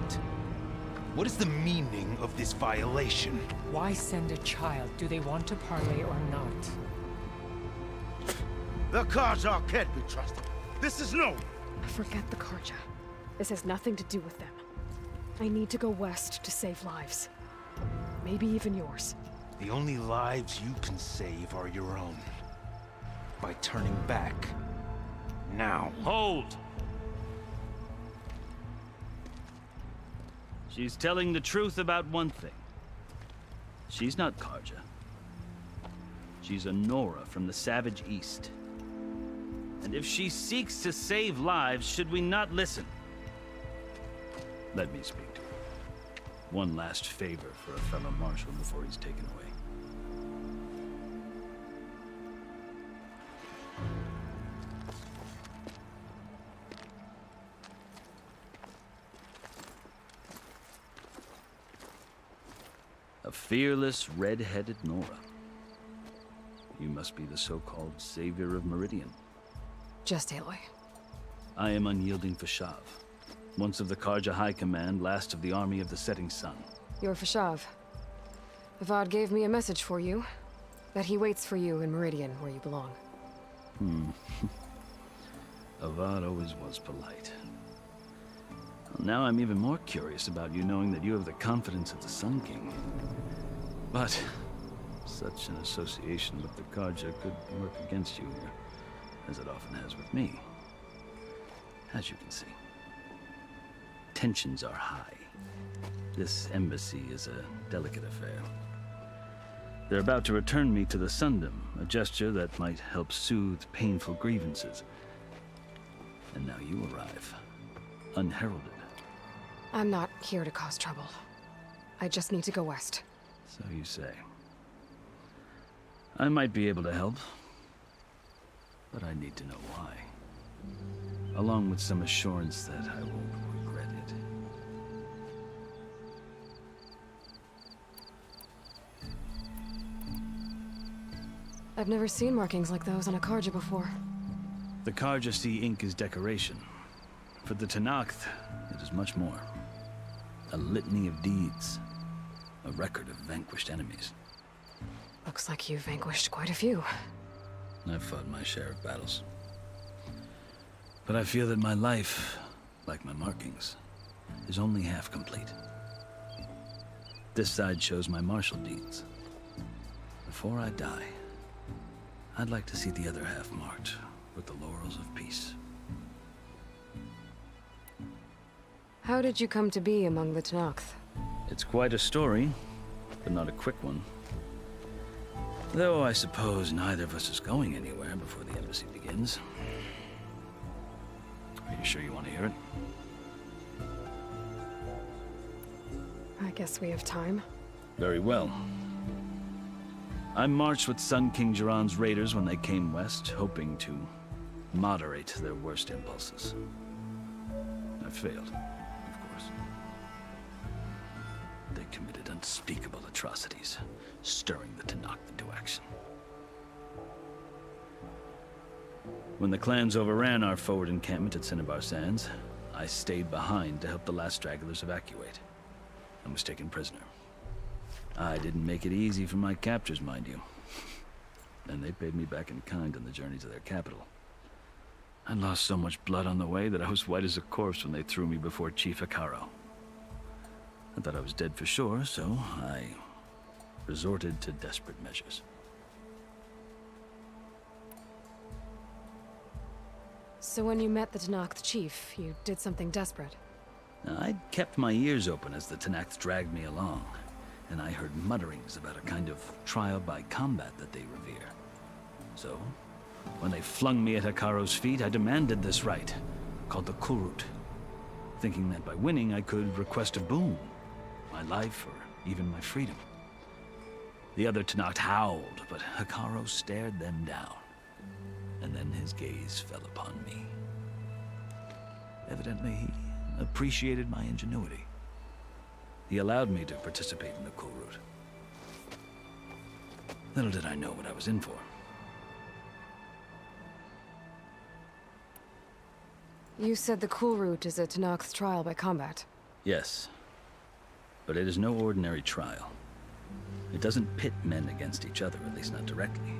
Speaker 8: What is the meaning of this violation?
Speaker 20: Why send a child? Do they want to parley or not?
Speaker 8: The Karja can't be trusted. This is known.
Speaker 5: Forget the Karja. This has nothing to do with them. I need to go west to save lives. Maybe even yours.
Speaker 8: The only lives you can save are your own. By turning back. Now.
Speaker 14: Hold! She's telling the truth about one thing. She's not Karja. She's a Nora from the Savage East. And if she seeks to save lives, should we not listen? Let me speak to her. One last favor for a fellow marshal before he's taken away. A fearless, red-headed Nora. You must be the so-called savior of Meridian.
Speaker 5: Just Aloy.
Speaker 14: I am unyielding Fashav. Once of the Karja High Command, last of the army of the Setting Sun.
Speaker 5: You're Fashav. Avad gave me a message for you. That he waits for you in Meridian, where you belong.
Speaker 14: Avad always was polite. Well, now I'm even more curious about you knowing that you have the confidence of the Sun King. But such an association with the Karja could work against you here, as it often has with me. As you can see, tensions are high. This embassy is a delicate affair. They're about to return me to the Sundom, a gesture that might help soothe painful grievances. And now you arrive, unheralded.
Speaker 5: I'm not here to cause trouble. I just need to go west.
Speaker 14: So you say. I might be able to help, but I need to know why. Along with some assurance that I won't regret it.
Speaker 5: I've never seen markings like those on a Karja before.
Speaker 14: The Karja see ink as decoration. For the Tenakth, it is much more. A litany of deeds. A record of vanquished enemies.
Speaker 5: Looks like you've vanquished quite a few.
Speaker 14: I've fought my share of battles. But I feel that my life, like my markings, is only half complete. This side shows my martial deeds. Before I die, I'd like to see the other half marked with the laurels of peace.
Speaker 5: How did you come to be among the Tenakth?
Speaker 14: It's quite a story, but not a quick one. Though I suppose neither of us is going anywhere before the embassy begins. Are you sure you want to hear it?
Speaker 5: I guess we have time.
Speaker 14: Very well. I marched with Sun King Jiran's raiders when they came west, hoping to moderate their worst impulses. I failed, of course. They committed unspeakable atrocities, stirring the Tenakth into action. When the clans overran our forward encampment at Cinnabar Sands, I stayed behind to help the last stragglers evacuate, and was taken prisoner. I didn't make it easy for my captors, mind you. And they paid me back in kind on the journey to their capital. I lost so much blood on the way that I was white as a corpse when they threw me before Chief Hekaro. I thought I was dead for sure, so I resorted to desperate measures.
Speaker 5: So when you met the Tenakth chief, you did something desperate?
Speaker 14: I'd kept my ears open as the Tenakth dragged me along, and I heard mutterings about a kind of trial by combat that they revere. So, when they flung me at Hekaro's feet, I demanded this right, called the Kurut, thinking that by winning I could request a boon, my life or even my freedom. The other Tenakth howled, but Hekaro stared them down, and then his gaze fell upon me. Evidently, he appreciated my ingenuity. He allowed me to participate in the Kurut. Little did I know what I was in for.
Speaker 5: You said the Kurut is a Tenakth trial by combat.
Speaker 14: Yes, but it is no ordinary trial. It doesn't pit men against each other, at least not directly.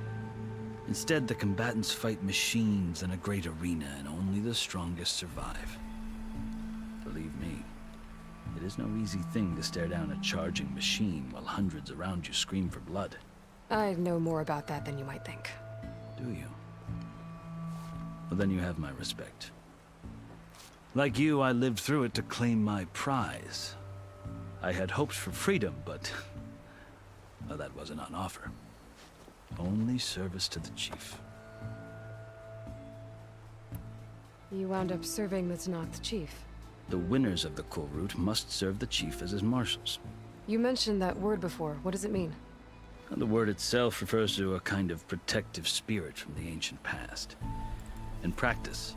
Speaker 14: Instead, the combatants fight machines in a great arena, and only the strongest survive. Believe me, it is no easy thing to stare down a charging machine while hundreds around you scream for blood.
Speaker 5: I know more about that than you might think.
Speaker 14: Do you? Well, then you have my respect. Like you, I lived through it to claim my prize. I had hoped for freedom, but well, that wasn't on offer. Only service to the chief.
Speaker 5: You wound up serving the Tenakth chief.
Speaker 14: The winners of the Kurut must serve the chief as his marshals.
Speaker 5: You mentioned that word before. What does it mean?
Speaker 14: The word itself refers to a kind of protective spirit from the ancient past. In practice,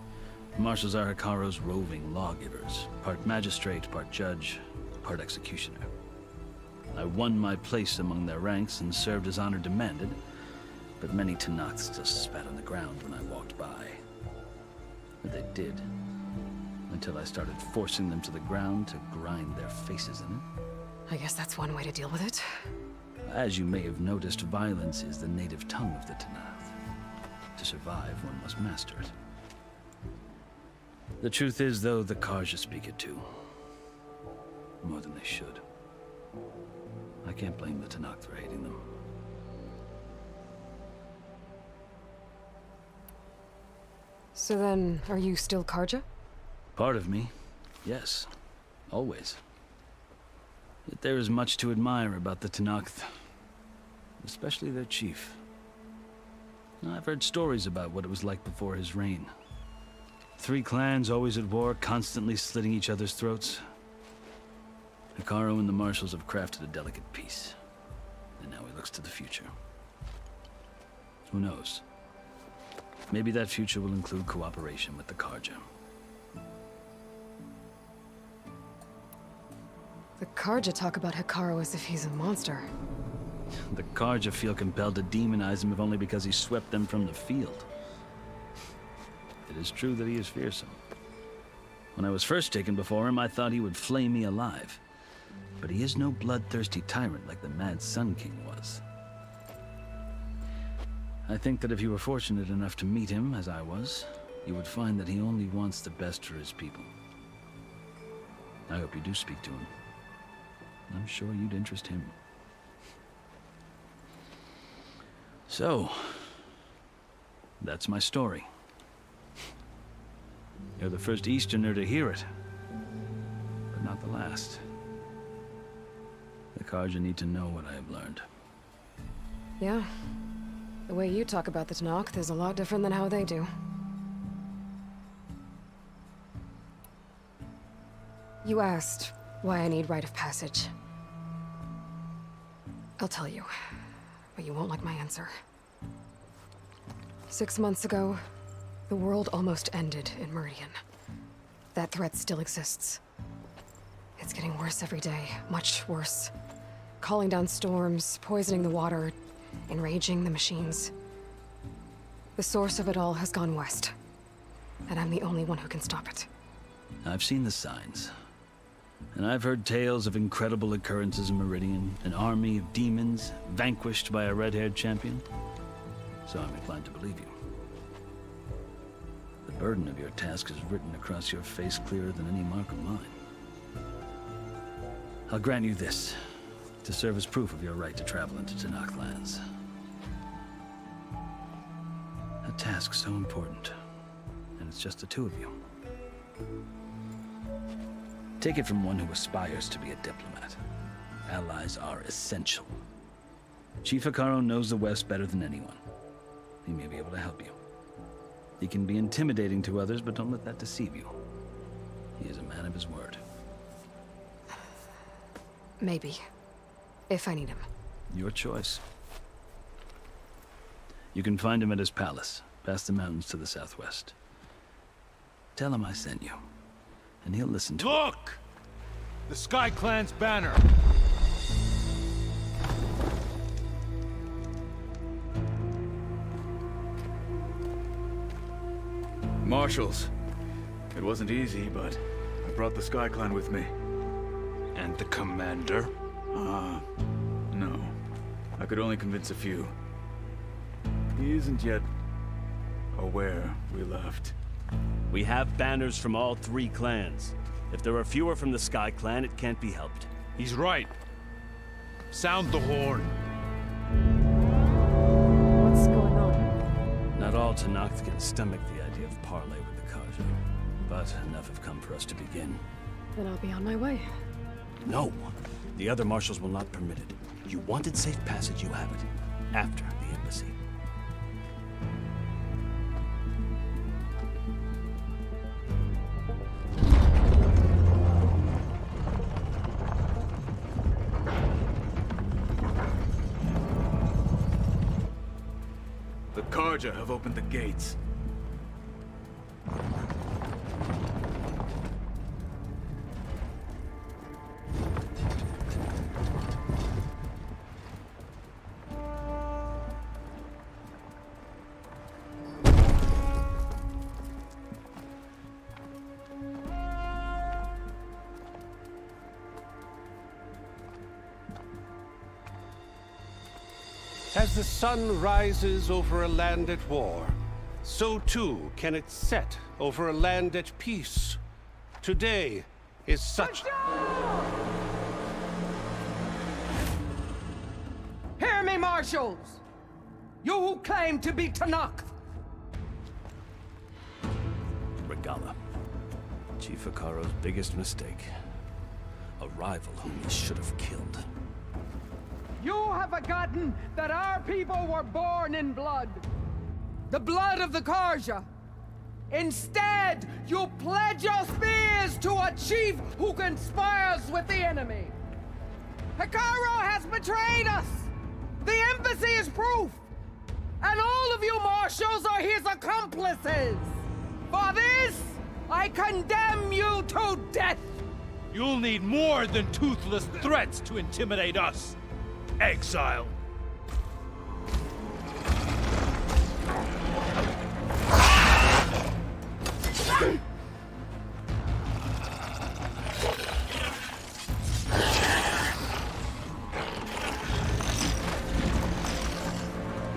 Speaker 14: marshals are Hekaro's roving lawgivers, part magistrate, part judge, part executioner. I won my place among their ranks and served as honor demanded, but many Tenakths just spat on the ground when I walked by. But they did, until I started forcing them to the ground to grind their faces in it.
Speaker 5: I guess that's one way to deal with it.
Speaker 14: As you may have noticed, violence is the native tongue of the Tenakth. To survive, one must master it. The truth is, though, the Karja speak it too. More than they should. I can't blame the Tenakth for hating them.
Speaker 5: So then, are you still Karja?
Speaker 14: Part of me, yes. Always. Yet there is much to admire about the Tenakth. Especially their chief. I've heard stories about what it was like before his reign. 3 clans always at war, constantly slitting each other's throats. Hekaro and the marshals have crafted a delicate peace. And now he looks to the future. Who knows? Maybe that future will include cooperation with the Karja.
Speaker 5: The Karja talk about Hekaro as if he's a monster.
Speaker 14: The Karja feel compelled to demonize him if only because he swept them from the field. It is true that he is fearsome. When I was first taken before him, I thought he would flay me alive. But he is no bloodthirsty tyrant like the Mad Sun King was. I think that if you were fortunate enough to meet him, as I was, you would find that he only wants the best for his people. I hope you do speak to him. I'm sure you'd interest him. So, that's my story. You're the first Easterner to hear it, but not the last. The Karja need to know what I have learned.
Speaker 5: Yeah. The way you talk about the Tenakth is a lot different than how they do. You asked why I need rite of passage. I'll tell you, but you won't like my answer. 6 months ago, the world almost ended in Meridian. That threat still exists. It's getting worse every day, much worse. Calling down storms, poisoning the water, enraging the machines. The source of it all has gone west, and I'm the only one who can stop it.
Speaker 14: I've seen the signs. And I've heard tales of incredible occurrences in Meridian, an army of demons vanquished by a red-haired champion. So I'm inclined to believe you. The burden of your task is written across your face clearer than any mark of mine. I'll grant you this, to serve as proof of your right to travel into Tenakth lands. A task so important, and it's just the two of you. Take it from one who aspires to be a diplomat. Allies are essential. Chief Hekarro knows the West better than anyone. He may be able to help you. He can be intimidating to others, but don't let that deceive you. He is a man of his word.
Speaker 5: Maybe. If I need him.
Speaker 14: Your choice. You can find him at his palace, past the mountains to the southwest. Tell him I sent you, and he'll listen to it.
Speaker 21: Look! The Sky Clan's banner!
Speaker 22: Marshals. It wasn't easy, but I brought the Sky Clan with me.
Speaker 21: And the commander?
Speaker 22: No. I could only convince a few. He isn't yet aware we left.
Speaker 23: We have banners from all 3 clans. If there are fewer from the Sky Clan, it can't be helped.
Speaker 21: He's right. Sound the horn.
Speaker 5: What's going on?
Speaker 14: Not all Tenakth can stomach the idea of parley with the Karja, but enough have come for us to begin.
Speaker 5: Then I'll be on my way.
Speaker 23: No. The other marshals will not permit it. You wanted safe passage, you have it. After the embassy.
Speaker 22: The Karja have opened the gates.
Speaker 18: As the sun rises over a land at war, so too can it set over a land at peace. Today is such...
Speaker 24: Hear me, marshals! You who claim to be Tenakth!
Speaker 23: Regala. Chief Hekarro's biggest mistake. A rival whom he should have killed.
Speaker 24: You have forgotten that our people were born in blood. The blood of the Karja. Instead, you pledge your spears to a chief who conspires with the enemy. Hekarro has betrayed us. The embassy is proof. And all of you marshals are his accomplices. For this, I condemn you to death.
Speaker 21: You'll need more than toothless threats to intimidate us. Exile.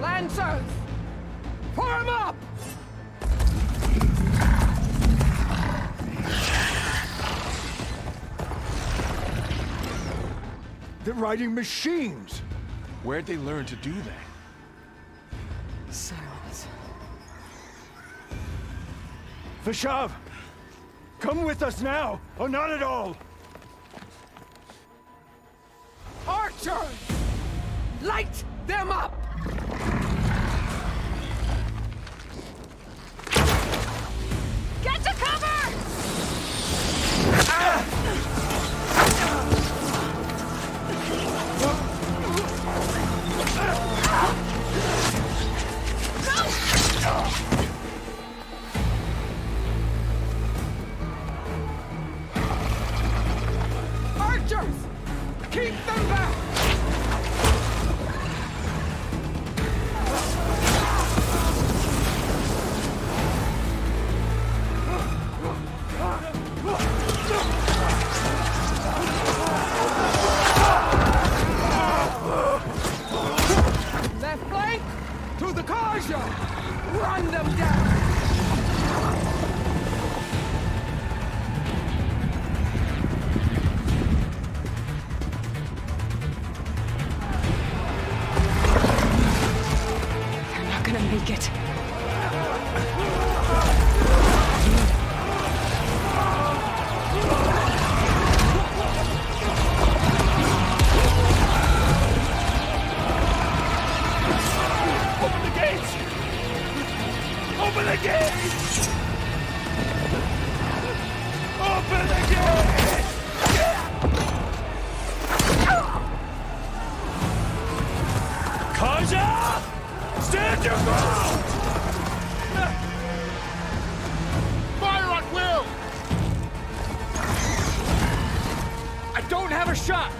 Speaker 24: Lancers! Form up!
Speaker 17: They're riding machines!
Speaker 19: Where'd they learn to do that?
Speaker 5: Silence.
Speaker 17: Vashav! Come with us now, or not at all!
Speaker 24: Archers! Light them up!
Speaker 12: Get to cover!
Speaker 24: Archers! Keep them back! Left flank! To the Karja! Run them down!
Speaker 5: They're not gonna make it.
Speaker 21: Open the gates! Open the gates! Open the gates! Kaja! Stand your ground!
Speaker 13: Fire at will!
Speaker 21: I don't have a shot!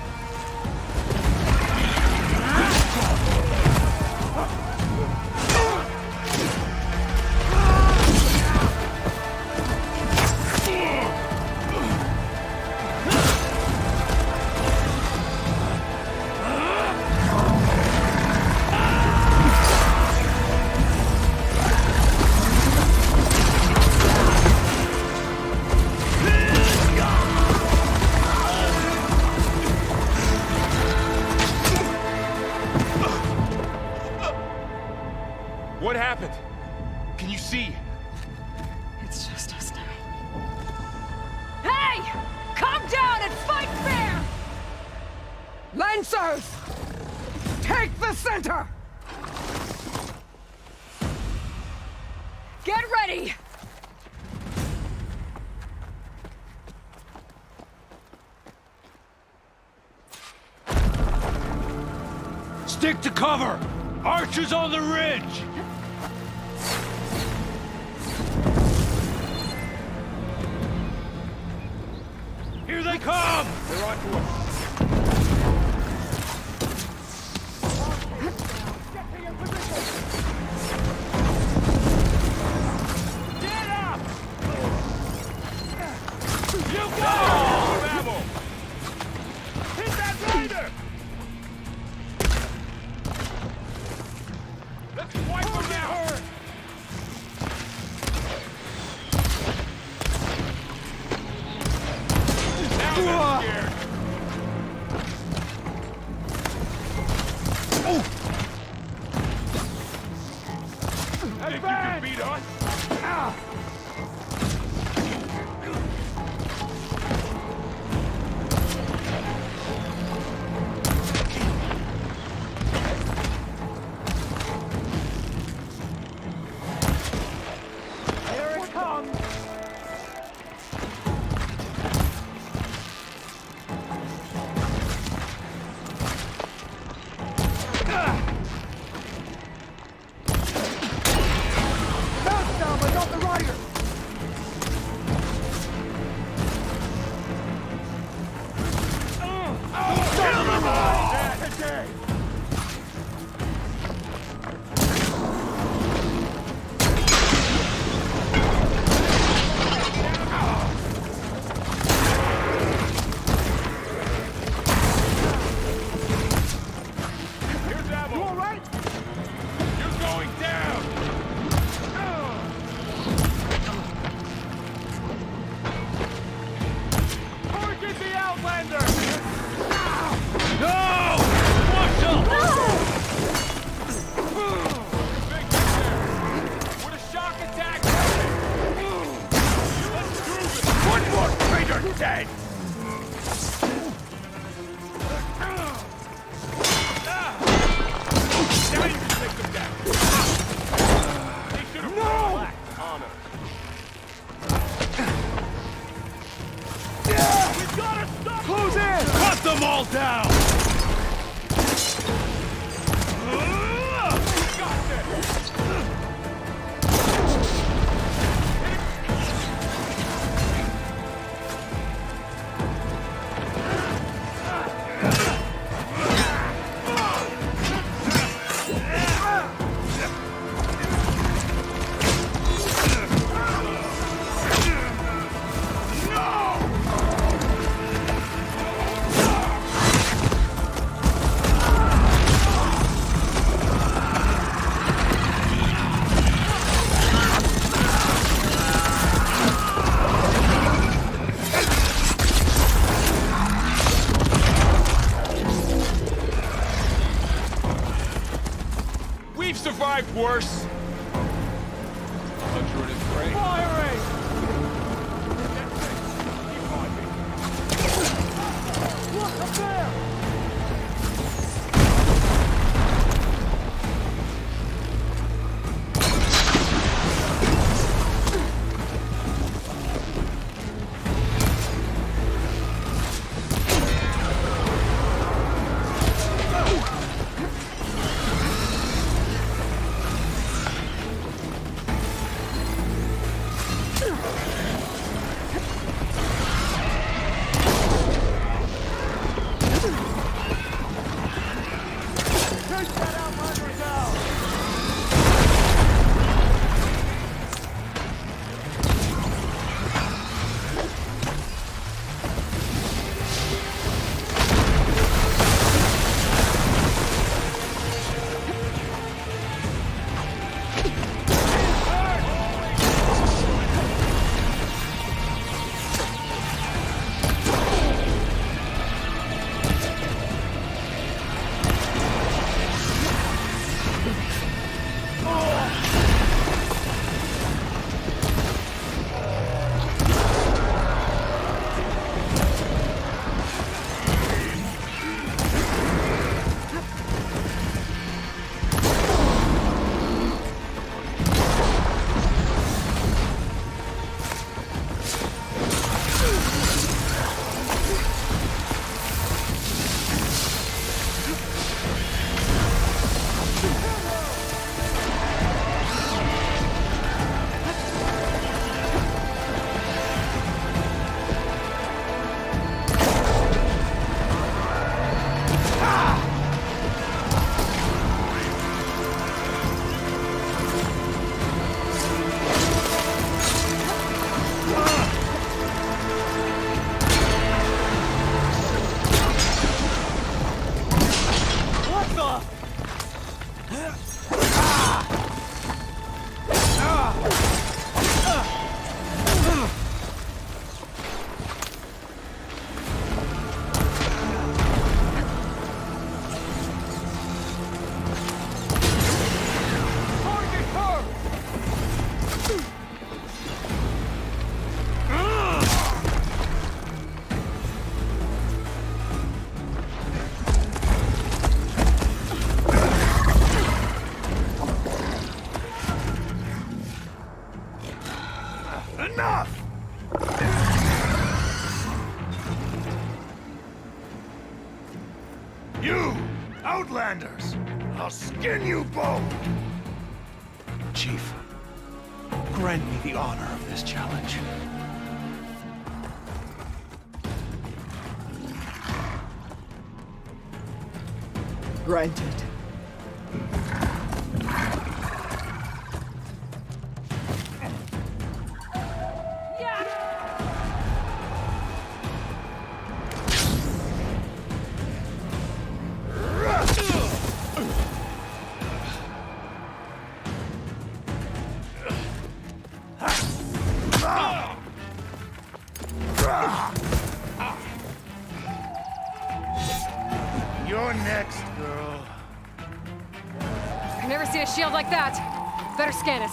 Speaker 19: What happened? Can you see?
Speaker 5: It's just us now.
Speaker 24: Hey! Come down and fight fair! Lancers! Take the center!
Speaker 5: Get ready!
Speaker 21: Stick to cover! Archers on the ridge! Here they come!
Speaker 19: They're on to us.
Speaker 21: Get up! You go!
Speaker 19: Ammo!
Speaker 21: Hit that rider!
Speaker 19: Let's wipe them out! Now they're scared. Think you can beat us?
Speaker 21: Here it comes!
Speaker 24: Bounce down, but not the rider!
Speaker 21: now!
Speaker 19: We've survived worse. Hunter and his prey.
Speaker 21: Firing! Look up there!
Speaker 8: Enough! You, Outlanders! I'll skin you both!
Speaker 21: Chief, grant me the honor of this challenge.
Speaker 24: Granted.
Speaker 8: You're next, girl.
Speaker 5: I've never seen a shield like that. Better scan it.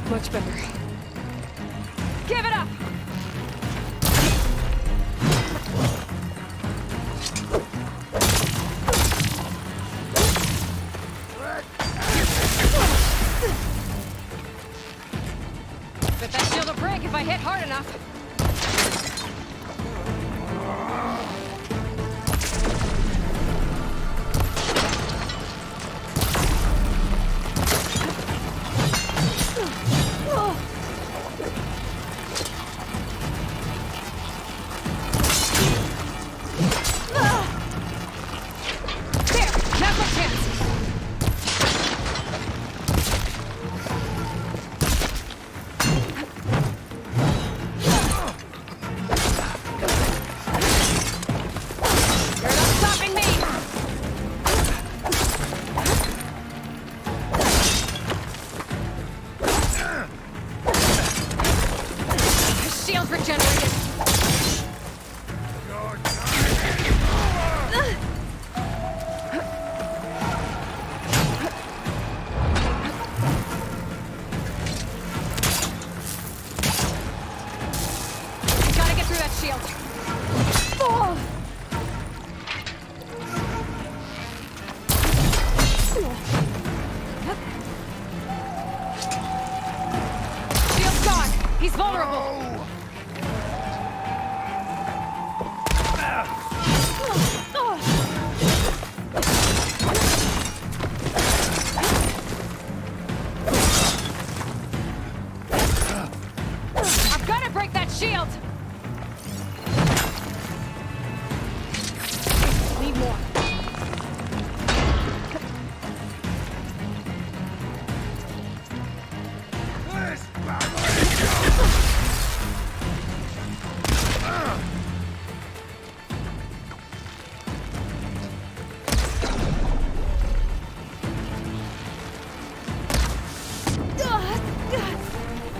Speaker 5: Much better. Give it up! back if I hit hard enough.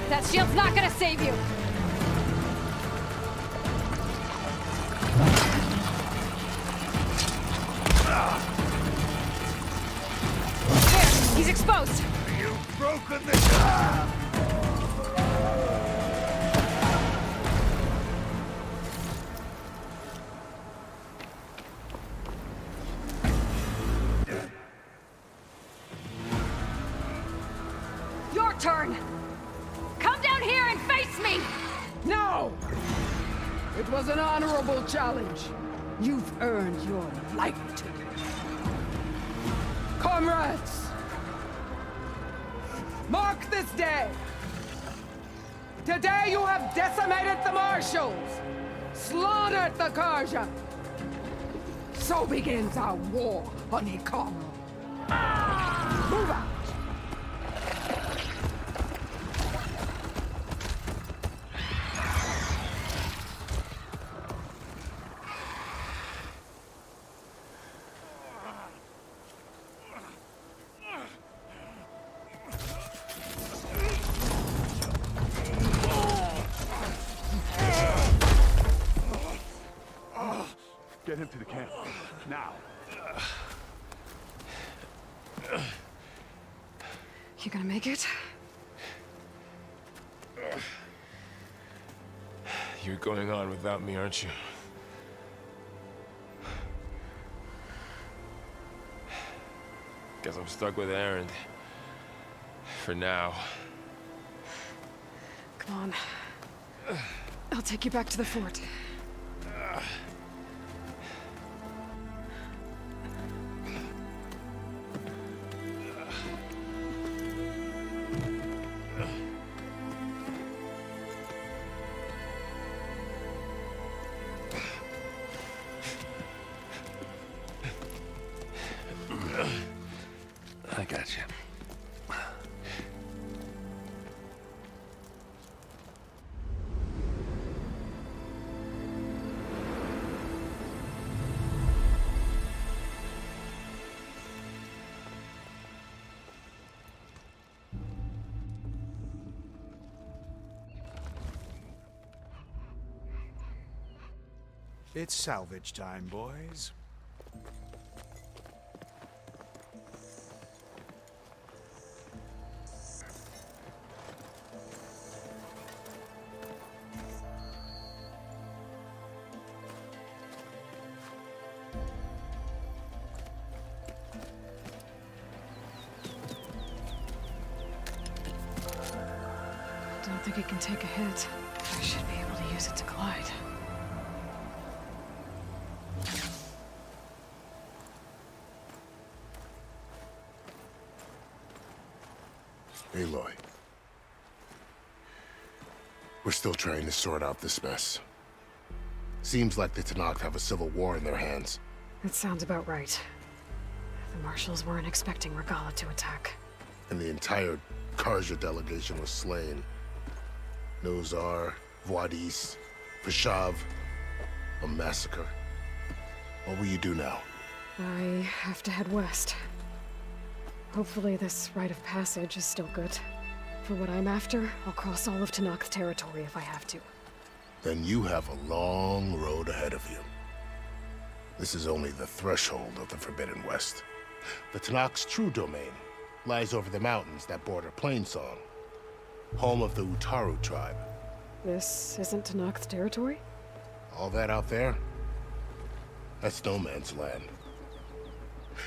Speaker 2: That shield's not gonna save you! There! He's exposed!
Speaker 21: You've broken the...
Speaker 2: Your turn! Come down here and face me!
Speaker 24: No! It was an honorable challenge. You've earned your life today. Comrades! Mark this day! Today you have decimated the Marshals! Slaughtered the Karja! So begins our war on Ikara. Move out!
Speaker 17: Get him to the camp. Now.
Speaker 5: You gonna make it?
Speaker 19: You're going on without me, aren't you? Guess I'm stuck with Aaron. For now.
Speaker 5: Come on. I'll take you back to the fort.
Speaker 15: I got you.
Speaker 8: It's salvage time, boys.
Speaker 5: Don't don't think it can take a hit. I should be able to use it to glide.
Speaker 13: Aloy. We're still trying to sort out this mess. Seems like the Tenakth have a civil war in their hands.
Speaker 5: That sounds about right. The marshals weren't expecting Regala to attack.
Speaker 13: And the entire Karja delegation was slain. Nozar, Voidis, Vashav, a massacre. What will you do now?
Speaker 5: I have to head west. Hopefully this rite of passage is still good. For what I'm after, I'll cross all of Tenakth territory if I have to.
Speaker 13: Then you have a long road ahead of you. This is only the threshold of the Forbidden West. The Tenakth's true domain lies over the mountains that border Plainsong, home of the Utaru tribe.
Speaker 5: This isn't Tenakth territory?
Speaker 13: All that out there? That's no man's land.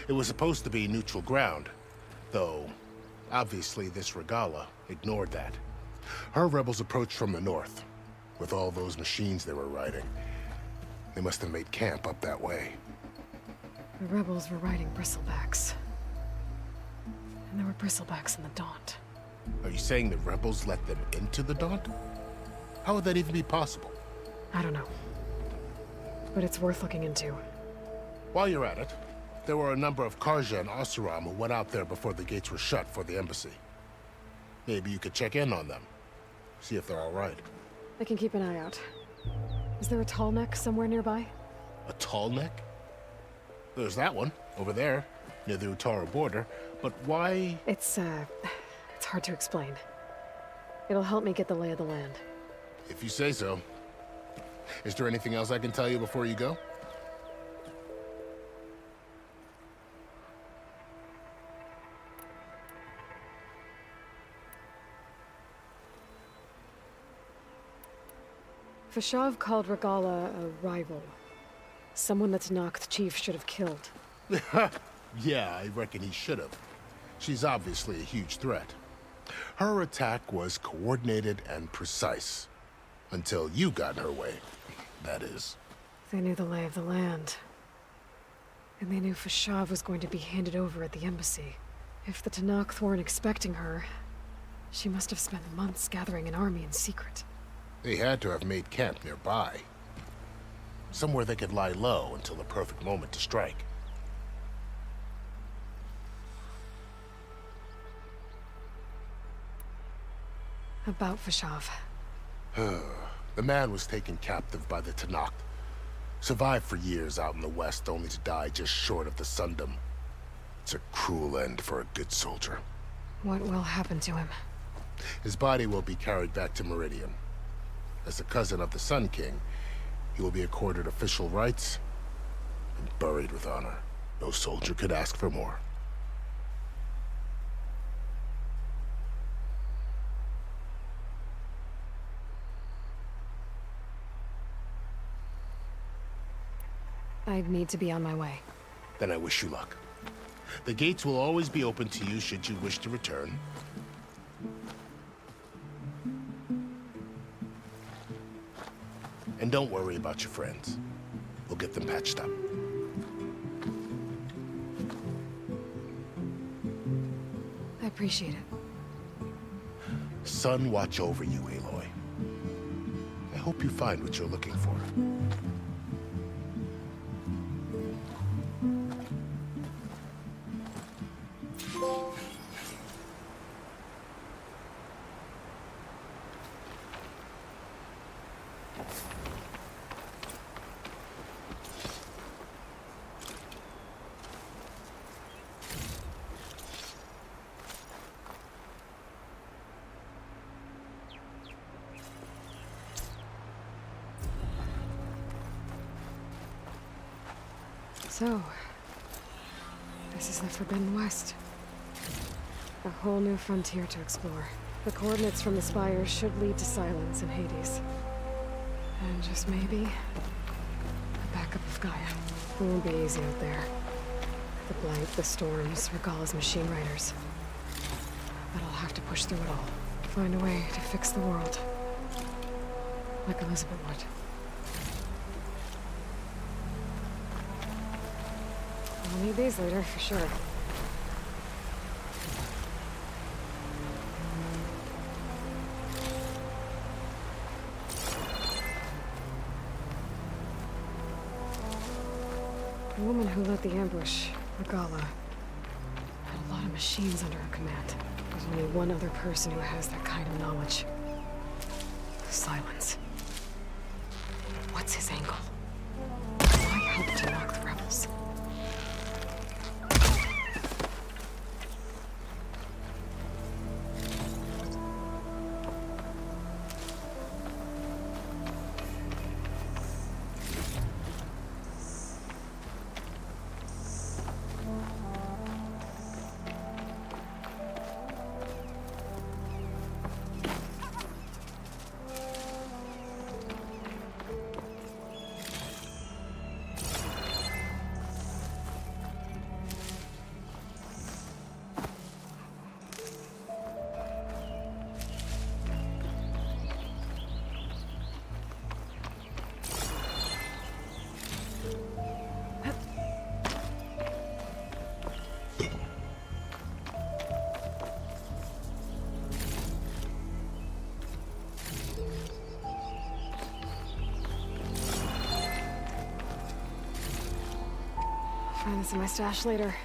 Speaker 13: It was supposed to be neutral ground, though obviously this Regala ignored that. Her rebels approached from the north, with all those machines they were riding. They must have made camp up that way.
Speaker 5: The rebels were riding bristlebacks. And there were bristlebacks in the Daunt.
Speaker 13: Are you saying the rebels let them into the Daunt? How would that even be possible?
Speaker 5: I don't know. But it's worth looking into.
Speaker 13: While you're at it, there were a number of Karja and Oseram who went out there before the gates were shut for the embassy. Maybe you could check in on them. See if they're all right.
Speaker 5: I can keep an eye out. Is there a tall neck somewhere nearby?
Speaker 13: A tall neck? There's that one, over there, near the Utaru border. But why?
Speaker 5: It's hard to explain. It'll help me get the lay of the land.
Speaker 13: If you say so. Is there anything else I can tell you before you go?
Speaker 5: Vashav called Regala a rival. Someone the Tenakth chief should have killed.
Speaker 13: Yeah, I reckon he should have. She's obviously a huge threat. Her attack was coordinated and precise. Until you got in her way, that is.
Speaker 5: They knew the lay of the land. And they knew Vashav was going to be handed over at the embassy. If the Tenakth weren't expecting her, she must have spent months gathering an army in secret.
Speaker 13: They had to have made camp nearby. Somewhere they could lie low until the perfect moment to strike.
Speaker 5: About Vashav.
Speaker 13: The man was taken captive by the Tenakth. Survived for years out in the west, only to die just short of the Sundom. It's a cruel end for a good soldier.
Speaker 5: What will happen to him?
Speaker 13: His body will be carried back to Meridian. As a cousin of the Sun King, he will be accorded official rights and buried with honor. No soldier could ask for more.
Speaker 5: I'd need to be on my way.
Speaker 13: Then I wish you luck. The gates will always be open to you should you wish to return. And don't worry about your friends. We'll get them patched up.
Speaker 5: I appreciate it.
Speaker 13: Sun watch over you, Aloy. I hope you find what you're looking for.
Speaker 5: So, this is the Forbidden West. A whole new frontier to explore. The coordinates from the spires should lead to Silence and Hades. And just maybe, a backup of Gaia. It won't be easy out there. The blight, the storms, Regala's machine riders. But I'll have to push through it all. find a way to fix the world. Like Elizabeth would. I'll need these later, for sure. The woman who led the ambush, Regala, had a lot of machines under her command. There's only one other person who has that kind of knowledge. Silence. What's his angle? Why help to knock the rebels? Find this in my stash later.